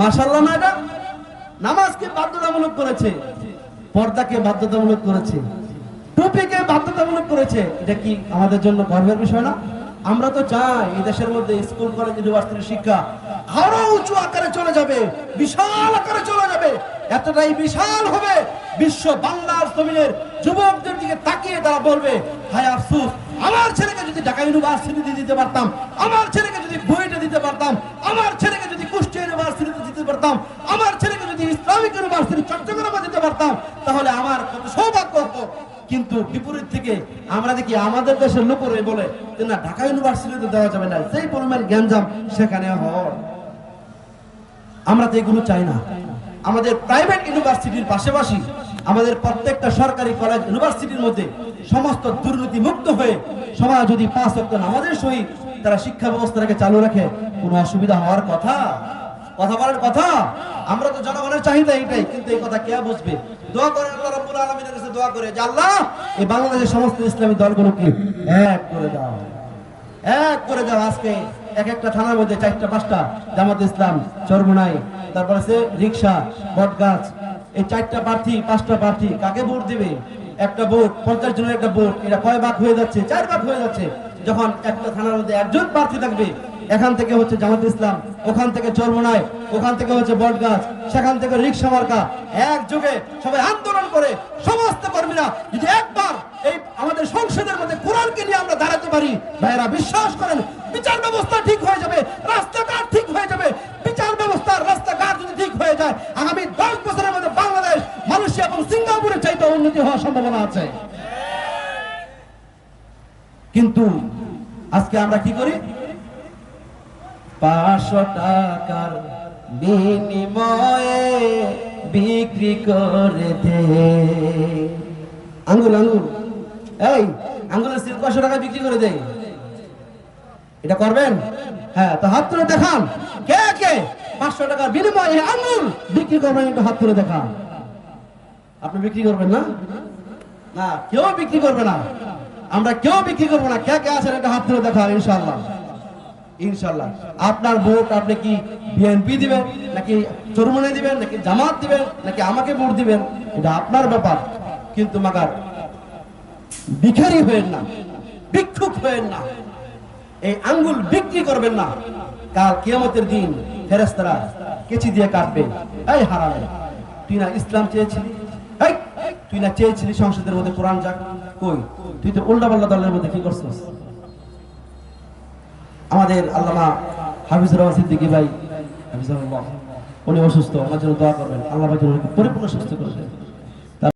Speaker 1: মাশাআল্লাহ। না, এটা নামাজকে বাধ্যতামূলক করেছে, পর্দাকে বাধ্যতামূলক করেছে, টুপিকে বাধ্যতামূলক করেছে। এটা কি আমাদের জন্য গর্বের বিষয় না? আমরা তো চাই এই দেশের মধ্যে স্কুল কলেজ ইউনিভার্সিটির শিক্ষা আরো উঁচু আকারে চলে যাবে, বিশাল আকারে চলে যাবে, এতটাই বিশাল হবে বিশ্ব বাংলার জমিনের যুবকদের দিকে তাকিয়ে তারা বলবে হায় আফসোস, আমার ছেলেকে যদি ঢাকা ইউনিভার্সিটিতে দিতে পারতাম, আমার ছেলেকে যদি বুয়েটে দিতে পারতাম, আমার ছেলেকে যদি কুষ্টিয়া ইউনিভার্সিটিতে দিতে পারতাম, আমার ছেলেকে যদি ইসলামিক ইউনিভার্সিটি চট্টগ্রামে দিতে পারতাম, তাহলে আমার কত সৌভাগ্য হতো। কিন্তু বিপরীত থেকে আমরা দেখি আমাদের দেশের লোকেরা বলে যে না ঢাকা ইউনিভার্সিটিতে দেওয়া যাবে না, সেই পরিমাণ গ্যাঞ্জাম সেখানে হয়। আমরা তো এগুলো চাই না। আমাদের প্রাইভেট ইউনিভার্সিটির পাশাপাশি আমাদের প্রত্যেকটা সরকারি কলেজ ইউনিভার্সিটির মধ্যে সমস্ত দুর্নীতি মুক্ত হয়ে সবাই যদি 5 ওয়াক্ত নামাজের সহিত তারা শিক্ষা ব্যবস্থাটাকে চালু রাখে, কোনো অসুবিধা হওয়ার কথা? কথা বলার কথা। আমরা তো জনগণের চাহিদা এটাই, কিন্তু এই কথা কে বুঝবে? দোয়া করে আল্লাহ রাব্বুল আলামিনের কাছে দোয়া করে যে আল্লাহ এই বাংলাদেশের সমস্ত ইসলামী দলগুলোকে এক করে দাও, এক করে দাও। আজকে এক একটা থানার মধ্যে 4টা 5টা জামাত ইসলাম, চরমোনাই, তারপর আছে রিকশা, বটগাছ, এই 4টা প্রার্থী 5টা প্রার্থী কাকে ভোট দিবে? একটা ভোট 50 জনের একটা ভোট, এটা কয় ভাগ হয়ে যাচ্ছে? 4 ভাগ হয়ে যাচ্ছে। যখন একটা থানার মধ্যে একজন প্রার্থী থাকবে, এখান থেকে হচ্ছে জামাত ইসলাম, ওখান থেকে চরমোনাই, ওখান থেকে হচ্ছে বটগাছ, সেখান থেকে রিকশা মার্কা, একযোগে সবাই আন্দোলন করে সমস্ত কর্মীরা যদি একবার এই আমাদের সংসদের মধ্যে কোরআনকে নিয়ে আমরা দাঁড়াতে পারি, ভাইরা বিশ্বাস করেন বিচার ব্যবস্থা ঠিক হয়ে যাবে, রাস্তাঘাট ঠিক হয়ে যাবে। বিচার ব্যবস্থা, রাস্তাঘাট যদি ঠিক হয়ে যায়, আগামী 10 বছরের মধ্যে বাংলাদেশ মালয়েশিয়া এবং সিঙ্গাপুরের চাইতে উন্নতি হওয়ার সম্ভাবনা আছে। কিন্তু আজকে আমরা কি করি? 500 টাকার বিনিময়ে বিক্রি করে দে আঙ্গুল। আঙ্গুল, এই আঙ্গুলের সিল 500 টাকা বিক্রি করে দেয়, এটা করবেন? হ্যাঁ, তো হাত তুলে দেখান কে কে 500 টাকার বিনিময়ে আঙ্গুল বিক্রি করবেন, একটু হাত তুলে দেখান। আপনি বিক্রি করবেন না? না, কেউ বিক্রি করবে না, আমরা কেউ বিক্রি করবো না। কে কে আছেন একটা হাত তুলে দেখান। ইনশাআল্লাহ, ইনশাআল্লাহ। আপনার ভোট আপনি কি বিএনপি দিবেন, নাকি চরমোনাই দিবেন, নাকি জামাত দিবেন, নাকি আমাকে ভোট দিবেন, এটা আপনার ব্যাপার। কিন্তু মাগার ভিখারি হয়েন না, ভিক্ষুক হয়েন না, এই আঙ্গুল বিক্রি করবেন না। কাল কিয়ামতের দিন ফেরেশতারা কেচি দিয়ে কাটবে, এই হারামে তুই না ইসলাম চেয়েছিলি, এই তুই না চেয়েছিলি সংসদের মধ্যে কোরআন যাক, কই তুই তো উল্টাপাল্টা দলের মধ্যে কি করছিস? আমাদের আল্লামা হাফিজুর রহমান সিদ্দিকী ভাই হাফিজাহুল্লাহ, উনি অসুস্থ, ওনার জন্য দোয়া করবেন, আল্লাহ পাক পরিপূর্ণ সুস্থ করে দেন।